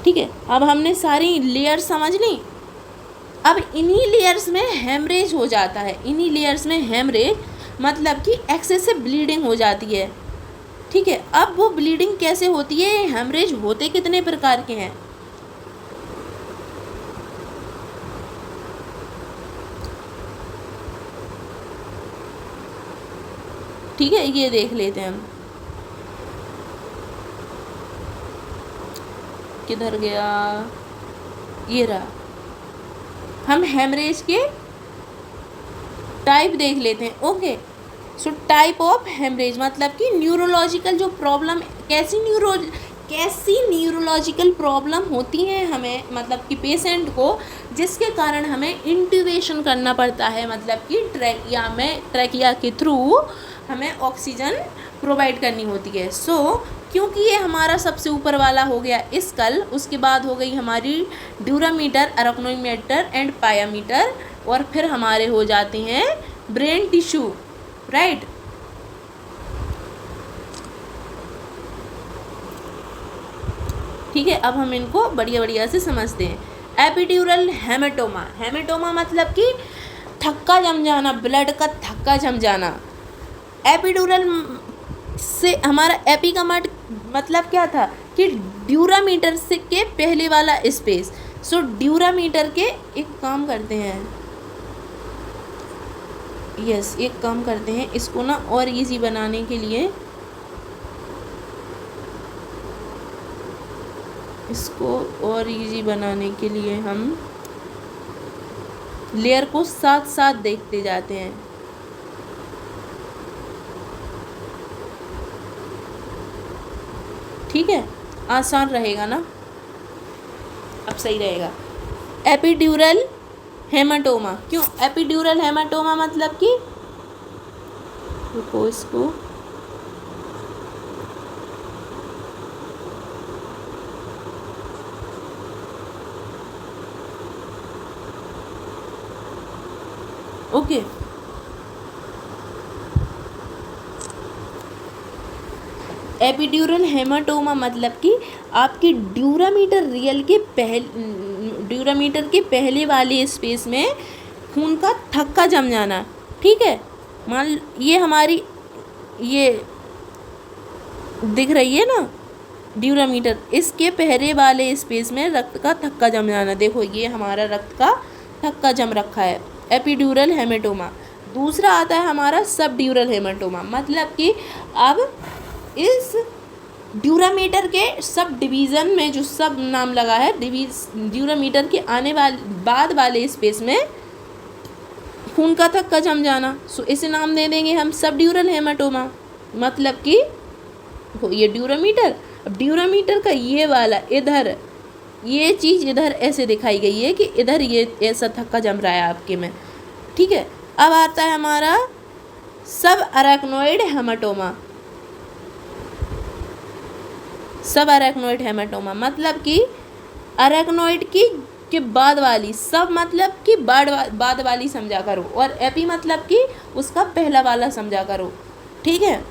Speaker 1: ठीक है। अब हमने सारी लेयर समझ ली। अब इन्हीं लेयर्स में हेमरेज हो जाता है, इन्हीं लेयर्स में हेमरेज मतलब कि एक्सेसिव ब्लीडिंग हो जाती है, ठीक है। अब वो ब्लीडिंग कैसे होती है, हेमरेज होते कितने प्रकार के हैं, ठीक है, ये देख लेते हैं हम। किधर गया, ये रहा। हम हेमरेज के टाइप देख लेते हैं, okay. So type of haemorrhage मतलब कि न्यूरोलॉजिकल जो प्रॉब्लम, कैसी न्यूरोलॉजिकल प्रॉब्लम होती है हमें, मतलब कि पेशेंट को, जिसके कारण हमें इंट्यूबेशन करना पड़ता है, मतलब कि ट्रैकिया के थ्रू हमें ऑक्सीजन प्रोवाइड करनी होती है। सो क्योंकि ये हमारा सबसे ऊपर वाला हो गया स्कल, उसके बाद हो गई हमारी ड्यूरामीटर, अरेक्नोमीटर एंड पायामीटर, और फिर हमारे हो जाते हैं ब्रेन टिश्यू, राइट। ठीक है, अब हम इनको बढ़िया से समझते हैं। एपिड्यूरल हेमेटोमा, हेमेटोमा मतलब कि थक्का जम जाना, ब्लड का थक्का जम जाना। एपिड्यूरल से हमारा एपी का मतलब क्या था कि ड्यूरामीटर से के पहले वाला स्पेस। सो ड्यूरामीटर के एक काम करते हैं, एक काम करते हैं इसको ना और इजी बनाने के लिए, हम लेयर को साथ साथ देखते जाते हैं। ठीक है, आसान रहेगा ना, अब सही रहेगा। एपिड्यूरल हेमाटोमा, क्यों एपिड्यूरल हेमाटोमा मतलब कि, रुको इसको, ओके एपिड्यूरल हेमाटोमा मतलब कि आपकी ड्यूरामीटर के पहले वाले स्पेस में खून का थक्का जम जाना। ठीक है, मान ये हमारी ये दिख रही है ना ड्यूरामीटर, इसके पहले वाले स्पेस में रक्त का थक्का जम जाना। देखो ये हमारा रक्त का थक्का जम रखा है, एपिड्यूरल हेमाटोमा। दूसरा आता है हमारा सबड्यूरल हेमाटोमा, मतलब कि अब इस ड्यूरामीटर के सब डिवीज़न में जो सब नाम लगा है, ड्यूरामीटर के आने वाले बाद वाले स्पेस में खून का थक्का जम जाना, सो इसे नाम दे देंगे हम सबड्यूरल हेमाटोमा। मतलब कि ये ड्यूरामीटर, अब ड्यूरामीटर का ये वाला इधर, ये चीज़ इधर ऐसे दिखाई गई है कि इधर ये ऐसा थक्का जम रहा है आपके में। ठीक है, अब आता है हमारा सब अरेक्नोइड हेमाटोमा। सब अरेक्नोइड हेमाटोमा मतलब कि अरेक्नोइड की के बाद वाली, सब मतलब कि बाद वाली समझा करो, और एपी मतलब कि उसका पहला वाला समझा करो। ठीक है,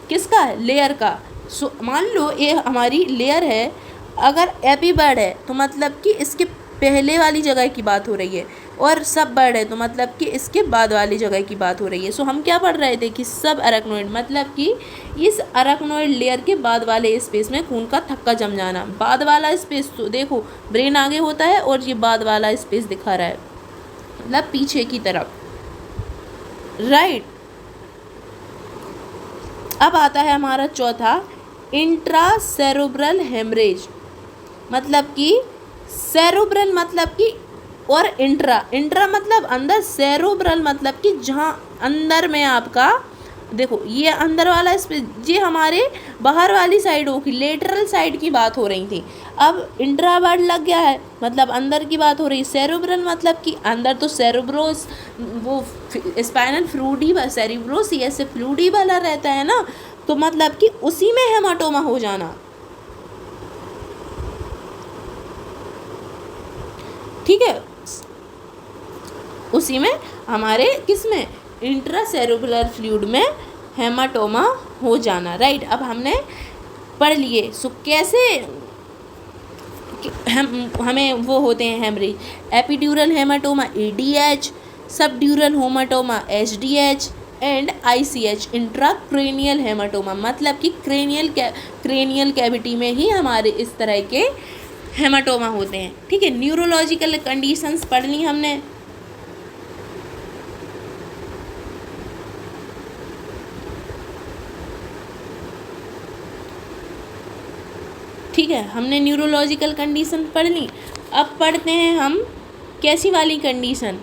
Speaker 1: किसका, लेयर का। सो मान लो ये हमारी लेयर है, अगर एपी बर्ड है तो मतलब कि इसके पहले वाली जगह की बात हो रही है, और सब बर्ड है तो मतलब कि इसके बाद वाली जगह की बात हो रही है। सो हम क्या पढ़ रहे थे कि सब अरेक्नोइड मतलब कि इस अरेक्नोइड लेयर के बाद वाले स्पेस में खून का थक्का जम जाना। बाद वाला स्पेस तो देखो ब्रेन आगे होता है और ये बाद वाला स्पेस दिखा रहा है, मतलब पीछे की तरफ, राइट। अब आता है हमारा चौथा इंट्रासेरेब्रल हेमरेज, मतलब कि सेरेब्रल मतलब कि, और इंट्रा मतलब अंदर, सेरेब्रल मतलब कि जहाँ अंदर में आपका, देखो ये अंदर वाला स्पेस, ये हमारे बाहर वाली साइड होगी, लेटरल साइड की बात हो रही थी। अब इंट्रा वर्ड लग गया है, मतलब अंदर की बात हो रही। सेरेब्रल मतलब कि अंदर, तो सेरेब्रोस वो स्पाइनल फ्लूइड, सेरेब्रोस ऐसे फ्लूइड वाला रहता है ना, तो मतलब कि उसी में हेमाटोमा हो जाना। ठीक है, उसी में हमारे किसमें, इंट्रासेरेब्रल फ्लूइड में हेमाटोमा हो जाना, राइट। अब हमने पढ़ लिए। सो कैसे हमें वो होते हैं haemorrhage, epidural haematoma ADH, subdural haematoma HDH and ICH, intracranial haematoma, मतलब कि क्रेनियल कैविटी में ही हमारे इस तरह के हेमाटोमा होते हैं। ठीक है, न्यूरोलॉजिकल कंडीशंस पढ़ ली हमने। ठीक है, हमने न्यूरोलॉजिकल कंडीशन पढ़ ली। अब पढ़ते हैं हम कैसी वाली कंडीशन,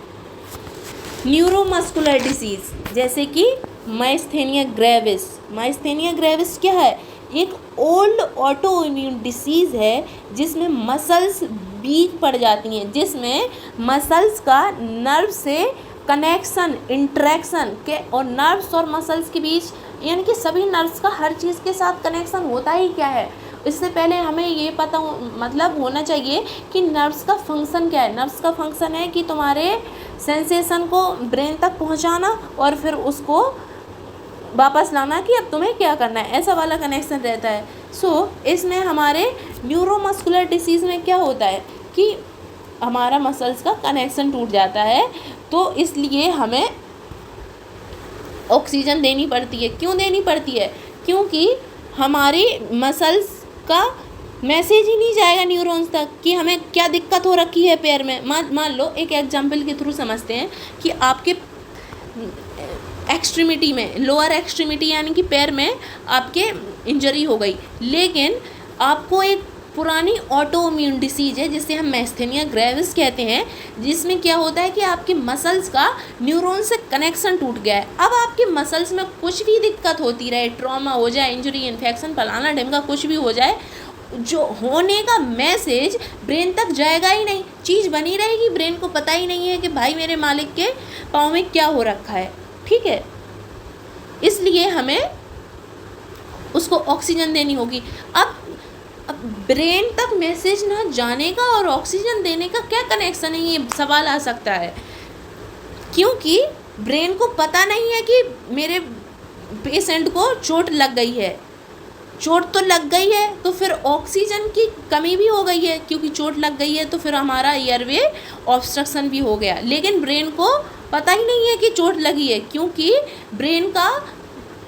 Speaker 1: न्यूरोमस्कुलर डिसीज़, जैसे कि माइस्थेनिया ग्रेविस। माइस्थेनिया ग्रेविस क्या है, एक ओल्ड ऑटो इम्यून डिसीज़ है जिसमें मसल्स वीक पड़ जाती हैं, जिसमें मसल्स का नर्व से कनेक्शन, इंटरेक्शन के, और नर्व्स और मसल्स के बीच, यानी कि सभी नर्व्स का हर चीज़ के साथ कनेक्शन होता ही क्या है। इससे पहले हमें ये पता मतलब होना चाहिए कि नर्व्स का फंक्शन क्या है। नर्व्स का फंक्शन है कि तुम्हारे सेंसेशन को ब्रेन तक पहुंचाना और फिर उसको वापस लाना कि अब तुम्हें क्या करना है, ऐसा वाला कनेक्शन रहता है। सो इसमें हमारे न्यूरोमस्कुलर डिसीज़ में क्या होता है कि हमारा मसल्स का कनेक्शन टूट जाता है, तो इसलिए हमें ऑक्सीजन देनी पड़ती है। क्यों देनी पड़ती है, क्योंकि हमारी मसल्स का मैसेज ही नहीं जाएगा न्यूरॉन्स तक कि हमें क्या दिक्कत हो रखी है पैर में। मान लो एक एग्जांपल के थ्रू समझते हैं कि आपके एक्सट्रीमिटी में, लोअर एक्सट्रीमिटी यानी कि पैर में आपके इंजरी हो गई, लेकिन आपको एक पुरानी ऑटो इम्यून डिसीज है जिसे हम मैस्थेनिया ग्रेविस कहते हैं, जिसमें क्या होता है कि आपके मसल्स का न्यूरॉन से कनेक्शन टूट गया है। अब आपके मसल्स में कुछ भी दिक्कत होती रहे, ट्रॉमा हो जाए, इंजरी, इन्फेक्शन, फलाना ढिमका कुछ भी हो जाए, जो होने का मैसेज ब्रेन तक जाएगा ही नहीं, चीज़ बनी रहेगी, ब्रेन को पता ही नहीं है कि भाई मेरे मालिक के पाँव में क्या हो रखा है। ठीक है, इसलिए हमें उसको ऑक्सीजन देनी होगी। अब ब्रेन तक मैसेज ना जाने का और ऑक्सीजन देने का क्या कनेक्शन है, ये सवाल आ सकता है, क्योंकि ब्रेन को पता नहीं है कि मेरे पेशेंट को चोट लग गई है। चोट तो लग गई है तो फिर ऑक्सीजन की कमी भी हो गई है, क्योंकि चोट लग गई है तो फिर हमारा एयरवे ऑब्स्ट्रक्शन भी हो गया, लेकिन ब्रेन को पता ही नहीं है कि चोट लगी है, क्योंकि ब्रेन का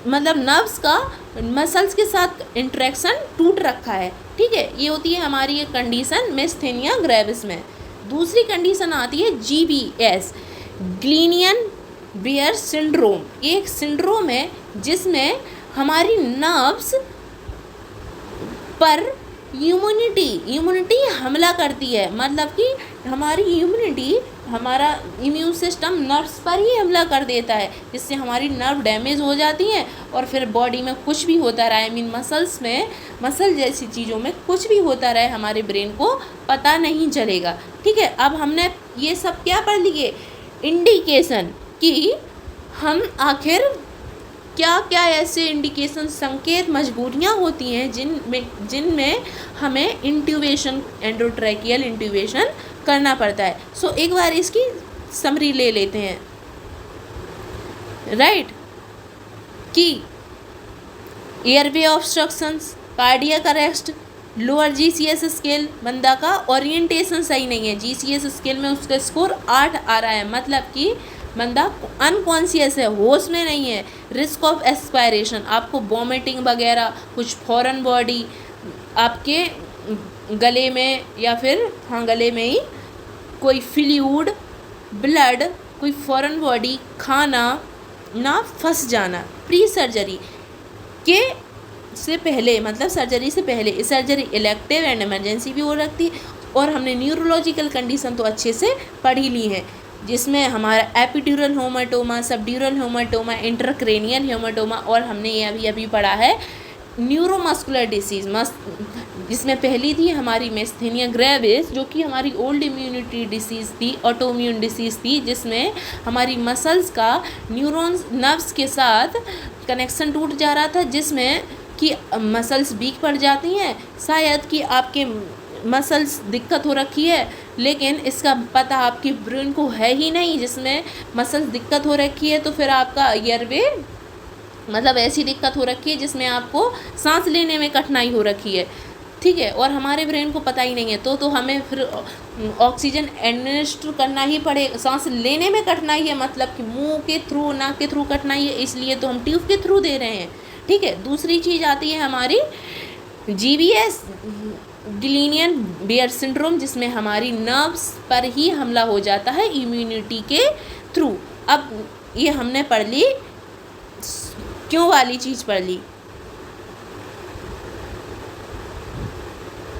Speaker 1: मतलब नर्व्स का मसल्स के साथ इंटरेक्शन टूट रखा है। ठीक है, ये होती है हमारी एक कंडीशन मैस्थेनिया ग्रेविस में। दूसरी कंडीशन आती है GBS, ग्लीनियन बेयर सिंड्रोम। ये एक सिंड्रोम है जिसमें हमारी नर्व्स पर इम्यूनिटी हमला करती है, मतलब कि हमारी इम्यूनिटी, हमारा इम्यून सिस्टम नर्व्स पर ही हमला कर देता है, जिससे हमारी नर्व डैमेज हो जाती हैं और फिर बॉडी में कुछ भी होता रहा, मसल्स में, मसल जैसी चीज़ों में कुछ भी होता रहे, हमारे ब्रेन को पता नहीं चलेगा। ठीक है, अब हमने ये सब क्या पढ़ लिए, इंडिकेशन कि हम आखिर क्या क्या ऐसे इंडिकेशन, संकेत, मजबूरियाँ होती हैं जिनमें हमें इंट्यूबेशन, एंडोट्रैकियल इंट्यूबेशन करना पड़ता है। सो एक बार इसकी समरी ले लेते हैं। राइट, कि airway obstructions, cardiac arrest, lower GCS scale, बंदा का ओरिएंटेशन सही नहीं है, GCS स्केल में उसका स्कोर 8 आ रहा है, मतलब कि बंदा अनकॉन्शियस है, होश में नहीं है। रिस्क ऑफ एस्पायरेशन, आपको वॉमिटिंग वगैरह, कुछ फॉरेन बॉडी आपके गले में या फिर गले में ही कोई फ्लूइड, ब्लड, कोई फॉरेन बॉडी खाना ना फंस जाना प्री सर्जरी के से पहले, मतलब सर्जरी से पहले। सर्जरी इलेक्टिव एंड इमरजेंसी भी हो रखती है। और हमने न्यूरोलॉजिकल कंडीशन तो अच्छे से पढ़ ही ली है, जिसमें हमारा epidural haematoma, subdural haematoma, intracranial haematoma, और हमने ये अभी पढ़ा है न्यूरोमस्कुलर डिसीज़, जिसमें पहली थी हमारी मैस्थेनिया ग्रेविस, जो कि हमारी ओल्ड इम्यूनिटी डिसीज़ थी, ऑटोइम्यून डिसीज़ थी, जिसमें हमारी मसल्स का न्यूरॉन्स, नर्व्स के साथ कनेक्शन टूट जा रहा था, जिसमें कि मसल्स वीक पड़ जाती हैं। शायद कि आपके मसल्स दिक्कत हो रखी है, लेकिन इसका पता आपकी ब्रेन को है ही नहीं, जिसमें मसल्स दिक्कत हो रखी है, तो फिर आपका एयरवे, मतलब ऐसी दिक्कत हो रखी है जिसमें आपको सांस लेने में कठिनाई हो रखी है। ठीक है, और हमारे ब्रेन को पता ही नहीं है, तो हमें फिर ऑक्सीजन एडमिनिस्टर करना ही पड़ेगा। सांस लेने में कठिनाई है, मतलब कि मुंह के थ्रू, नाक के थ्रू कठिनाई है, इसलिए तो हम ट्यूब के थ्रू दे रहे हैं। ठीक है, दूसरी चीज़ आती है हमारी GBS, ग्लीनियन बेयर सिंड्रोम, जिसमें हमारी नर्व्स पर ही हमला हो जाता है इम्यूनिटी के थ्रू। अब ये हमने पढ़ ली, क्यों वाली चीज़ पढ़ ली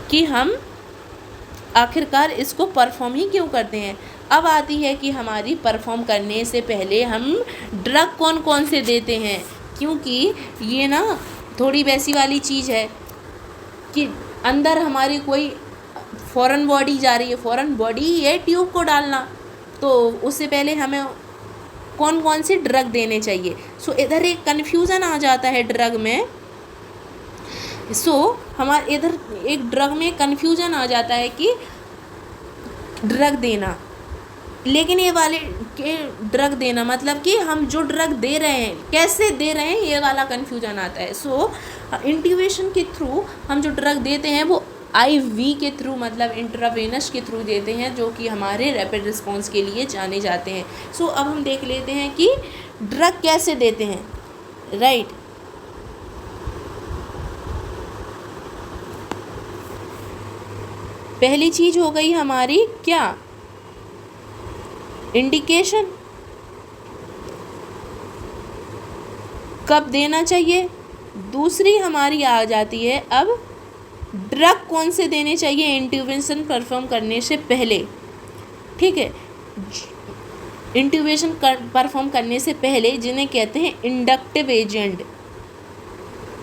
Speaker 1: कि हम आखिरकार इसको परफॉर्म ही क्यों करते हैं। अब आती है कि हमारी परफॉर्म करने से पहले हम ड्रग कौन कौन से देते हैं, क्योंकि ये ना थोड़ी वैसी वाली चीज़ है कि अंदर हमारी कोई फॉरेन बॉडी जा रही है, फॉरेन बॉडी है ट्यूब को डालना, तो उससे पहले हमें कौन कौन सी ड्रग देने चाहिए। सो इधर एक कन्फ्यूज़न आ जाता है ड्रग में। हमारे इधर एक ड्रग में कन्फ्यूज़न आ जाता है कि ड्रग देना, लेकिन ये वाले के ड्रग देना मतलब कि हम जो ड्रग दे रहे हैं कैसे दे रहे हैं, ये वाला कन्फ्यूजन आता है। इंट्यूबेशन के थ्रू हम जो ड्रग देते हैं वो IV के थ्रू, मतलब इंट्रावेनस के थ्रू देते हैं, जो कि हमारे रैपिड रिस्पॉन्स के लिए जाने जाते हैं। अब हम देख लेते हैं कि ड्रग कैसे देते हैं। राइट, पहली चीज़ हो गई हमारी क्या, इंडिकेशन, कब देना चाहिए। दूसरी हमारी आ जाती है अब ड्रग कौन से देने चाहिए इंटरवेंशन परफॉर्म करने से पहले, ठीक है, इंटरवेंशन परफॉर्म करने से पहले, जिन्हें कहते हैं इंडक्टिव एजेंट,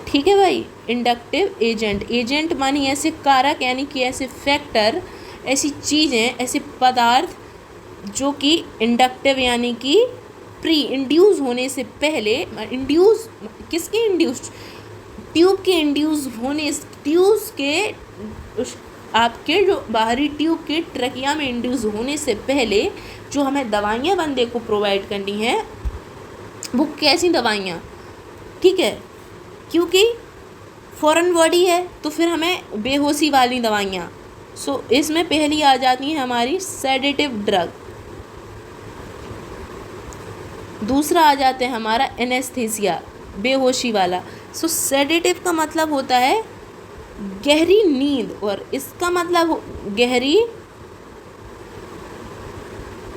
Speaker 1: ठीक है भाई, इंडक्टिव एजेंट। एजेंट मानी ऐसे कारक यानी कि ऐसे फैक्टर, ऐसी चीज़ें, ऐसे पदार्थ जो कि इंडक्टिव यानी कि प्री इंड्यूस होने से पहले, इंड्यूस किसके इंड्यूस, ट्यूब के इंड्यूस होने, ट्यूब के आपके जो बाहरी ट्यूब के ट्रकिया में इंड्यूस होने से पहले जो हमें दवाइयाँ बंदे को प्रोवाइड करनी है, वो कैसी दवाइयाँ, ठीक है, क्योंकि फॉरेन बॉडी है तो फिर हमें बेहोशी वाली दवाइयाँ। सो इसमें पहली आ जाती है हमारी सेडेटिव ड्रग, दूसरा आ जाता है हमारा एनेस्थीसिया, बेहोशी वाला। सो सेडेटिव का मतलब होता है गहरी नींद, और इसका मतलब गहरी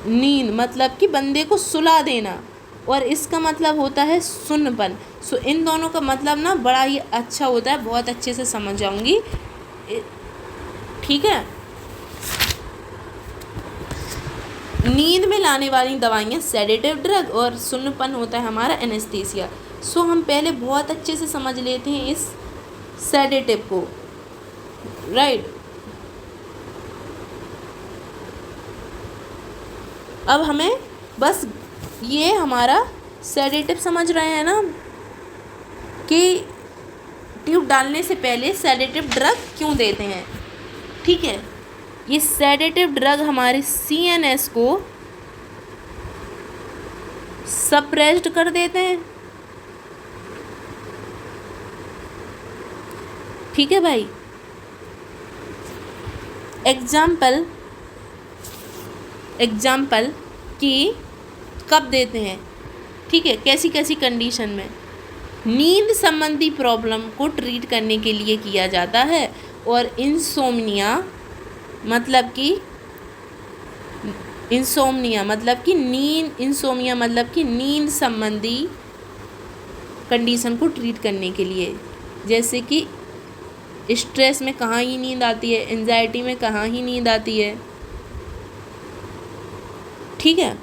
Speaker 1: नींद मतलब कि बंदे को सुला देना, और इसका मतलब होता है सुन्नपन। सो इन दोनों का मतलब ना बड़ा ही अच्छा होता है, बहुत अच्छे से समझ जाऊंगी, ठीक है। नींद में लाने वाली दवाइयाँ सेडेटिव ड्रग, और सुन्नपन होता है हमारा एनेस्थीसिया। सो हम पहले बहुत अच्छे से समझ लेते हैं इस सेडेटिव को, राइट। अब हमें बस ये हमारा सेडेटिव समझ रहे हैं ना कि ट्यूब डालने से पहले सेडेटिव ड्रग क्यों देते हैं, ठीक है। ये सेडेटिव ड्रग हमारे सीएनएस को सप्रेस्ड कर देते हैं, ठीक है भाई। एग्जाम्पल कि कब देते हैं, ठीक है, कैसी कैसी कंडीशन में। नींद संबंधी प्रॉब्लम को ट्रीट करने के लिए किया जाता है, और इंसोम्निया मतलब कि नींद संबंधी कंडीशन को ट्रीट करने के लिए, जैसे कि स्ट्रेस में कहाँ ही नींद आती है, एंजाइटी में कहाँ ही नींद आती है, ठीक है।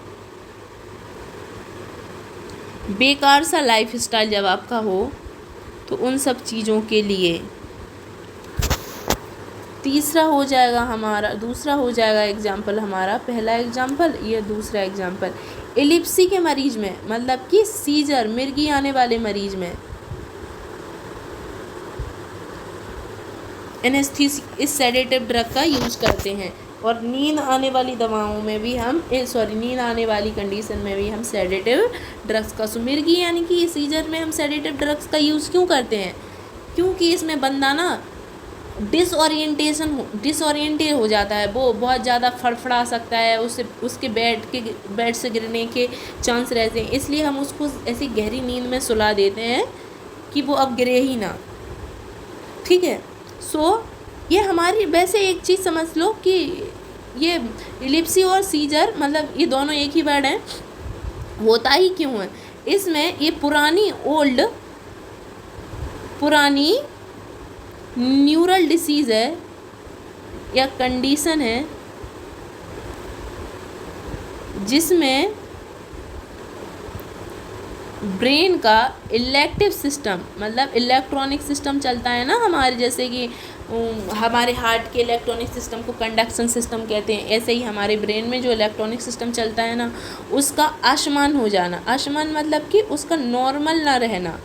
Speaker 1: बेकार सा लाइफ स्टाइल जब आपका हो तो उन सब चीज़ों के लिए। दूसरा हो जाएगा एग्जाम्पल हमारा, पहला एग्जाम्पल, ये दूसरा एग्जाम्पल। एलिप्सी के मरीज में, मतलब कि सीजर, मिर्गी आने वाले मरीज में एनेस्थीसिया, इस सेडेटिव ड्रग का यूज करते हैं। और नींद आने वाली दवाओं में भी हम नींद आने वाली कंडीशन में भी हम सेडेटिव ड्रग्स का, मिर्गी यानी कि सीजर में हम सेडेटिव ड्रग्स का यूज़ क्यों करते हैं, क्योंकि इसमें बंदा ना डिसओरिएंटेड हो जाता है, वो बहुत ज़्यादा फड़फड़ा सकता है, उसके बेड से गिरने के चांस रहते हैं, इसलिए हम उसको ऐसी गहरी नींद में सुला देते हैं कि वो अब गिरे ही ना, ठीक है। सो ये हमारी, वैसे एक चीज़ समझ लो कि ये एलिप्सी और सीजर मतलब ये दोनों एक ही वर्ड हैं, होता ही क्यों है, इसमें ये पुरानी न्यूरल डिसीज़ है या कंडीशन है जिसमें ब्रेन का इलेक्टिव सिस्टम, मतलब इलेक्ट्रॉनिक सिस्टम चलता है ना हमारे, जैसे कि हमारे हार्ट के इलेक्ट्रॉनिक सिस्टम को कंडक्शन सिस्टम कहते हैं, ऐसे ही हमारे ब्रेन में जो इलेक्ट्रॉनिक सिस्टम चलता है ना, उसका असमान हो जाना। असमान मतलब कि उसका नॉर्मल ना रहना,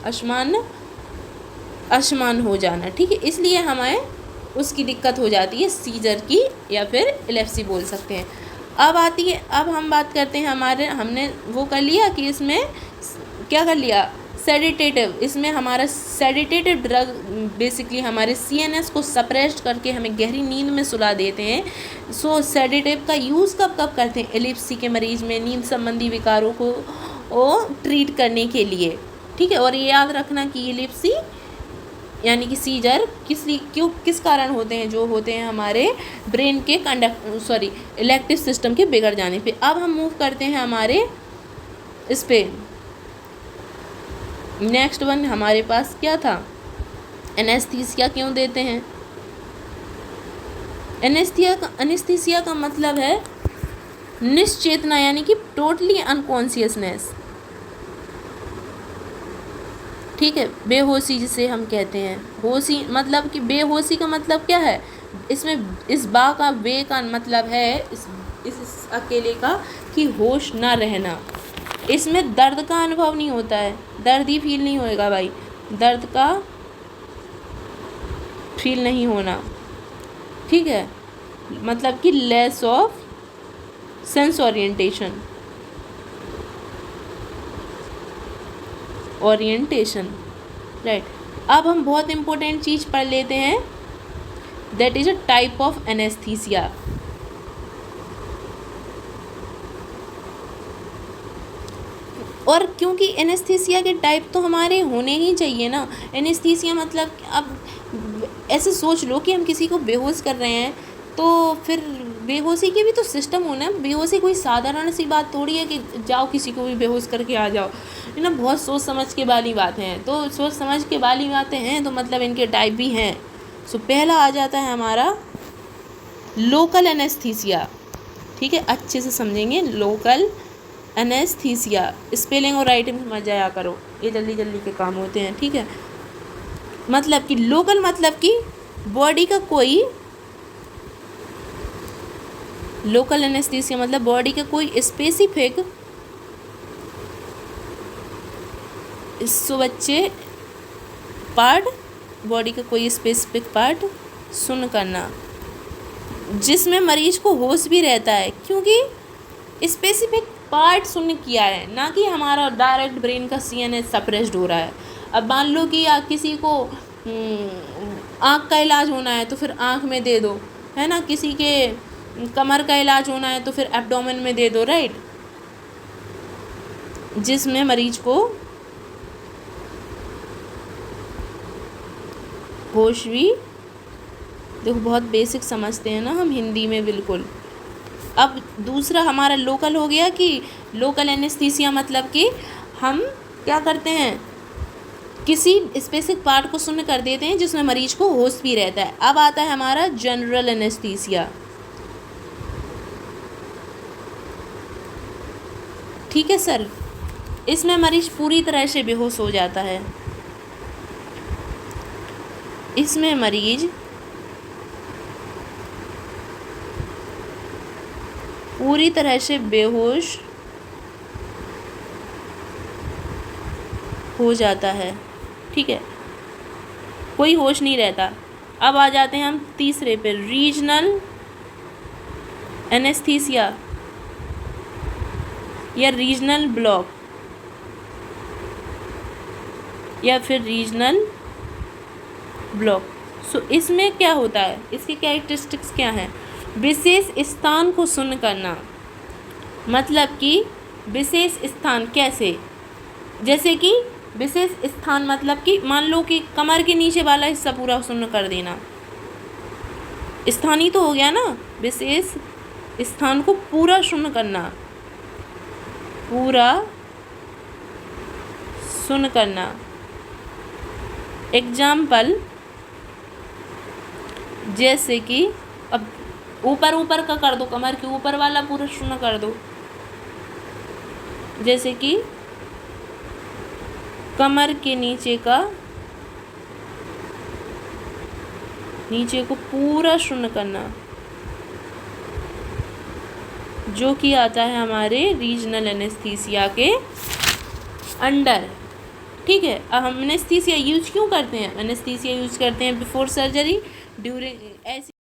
Speaker 1: असमान हो जाना, ठीक है। इसलिए हमें उसकी दिक्कत हो जाती है, सीजर की या फिर एपिलेप्सी बोल सकते हैं। अब हम बात करते हैं हमने वो कर लिया कि इसमें क्या कर लिया, सेडेटेटिव। इसमें हमारा सेडेटेटिव ड्रग बेसिकली हमारे सीएनएस को सप्रेस्ड करके हमें गहरी नींद में सुला देते हैं। सो सेडेटिव का यूज़ कब करते हैं, एपिलेप्सी के मरीज में नींद संबंधी विकारों को ट्रीट करने के लिए, ठीक है। और ये याद रखना कि एपिलेप्सी यानी कि सीजर किस कारण होते हैं, जो होते हैं हमारे ब्रेन के इलेक्टिव सिस्टम के बिगड़ जाने पे। अब हम मूव करते हैं हमारे इस पे, नेक्स्ट वन हमारे पास क्या था, एनेस्थीसिया क्यों देते हैं, एनेस्थीसिया का मतलब है निश्चेतना, यानी कि टोटली अनकॉन्शियसनेस। ठीक है, बेहोशी जिसे हम कहते हैं। होशी मतलब कि बेहोशी का मतलब क्या है, इसमें इस बा का वे का मतलब है इस अकेले का कि होश ना रहना। इसमें दर्द का अनुभव नहीं होता है, दर्द ही फील नहीं होएगा भाई, दर्द का फील नहीं होना। ठीक है, मतलब कि less of sense orientation right. अब हम बहुत इंपॉर्टेंट चीज़ पढ़ लेते हैं, that is a type of anaesthesia. और क्योंकि एनेस्थीसिया के टाइप तो हमारे होने ही चाहिए ना। एनेस्थीसिया मतलब अब ऐसे सोच लो कि हम किसी को बेहोश कर रहे हैं, तो फिर बेहोशी के भी तो सिस्टम होना है। बेहोशी कोई साधारण सी बात थोड़ी है कि जाओ किसी को भी बेहोश करके आ जाओ, है ना। बहुत सोच समझ के वाली बातें हैं, तो सोच समझ के वाली बातें हैं तो मतलब इनके टाइप भी हैं। सो पहला आ जाता है हमारा लोकल एनेस्थीसिया। ठीक है, अच्छे से समझेंगे, लोकल एनेस्थीसिया। स्पेलिंग और राइटिंग समझ जाया करो, ये जल्दी जल्दी के काम होते हैं। ठीक है, मतलब कि लोकल मतलब कि बॉडी का कोई, लोकल एनेस्थीसिया मतलब बॉडी का कोई स्पेसिफिक बच्चे पार्ट, बॉडी का कोई स्पेसिफिक पार्ट सुन्न करना, जिसमें मरीज को होश भी रहता है, क्योंकि स्पेसिफिक पार्ट सुन्न किया है, ना कि हमारा डायरेक्ट ब्रेन का CNS सप्रेस्ड हो रहा है। अब मान लो कि किसी को आँख का इलाज होना है तो फिर आँख में दे दो, है ना। किसी के कमर का इलाज होना है तो फिर एब्डोमेन में दे दो, राइट। जिसमें मरीज को होश भी, देखो बहुत बेसिक समझते हैं ना हम हिंदी में बिल्कुल। अब दूसरा हमारा लोकल हो गया कि लोकल एनेस्थीसिया मतलब कि हम क्या करते हैं, किसी स्पेसिफिक पार्ट को सुन्न कर देते हैं जिसमें मरीज को होश भी रहता है। अब आता है हमारा जनरल एनेस्थीसिया। ठीक है सर, इसमें मरीज पूरी तरह से बेहोश हो जाता है। इसमें मरीज पूरी तरह से बेहोश हो जाता है। ठीक है, कोई होश नहीं रहता। अब आ जाते हैं हम तीसरे पे, रीजनल एनेस्थीसिया या रीजनल ब्लॉक या फिर रीजनल ब्लॉक। सो इसमें क्या होता है, इसके कैरेक्टरिस्टिक्स क्या हैं। विशेष स्थान को सुन्न करना, मतलब कि विशेष स्थान कैसे, जैसे कि विशेष स्थान मतलब कि मान लो कि कमर के नीचे वाला हिस्सा पूरा सुन्न कर देना, स्थानीय तो हो गया ना। विशेष स्थान को पूरा सुन्न करना, पूरा सुन्न करना। एग्जाम्पल, जैसे कि अब ऊपर ऊपर का कर दो, कमर के ऊपर वाला पूरा सुन्न कर दो, जैसे कि कमर के नीचे को पूरा सुन्न करना, जो कि आता है हमारे रीजनल एनेस्थीसिया के अंडर। ठीक है, अब हम एनेस्थीसिया यूज क्यों करते हैं, एनेस्थीसिया यूज करते हैं बिफोर सर्जरी, ड्यूरिंग, ऐसी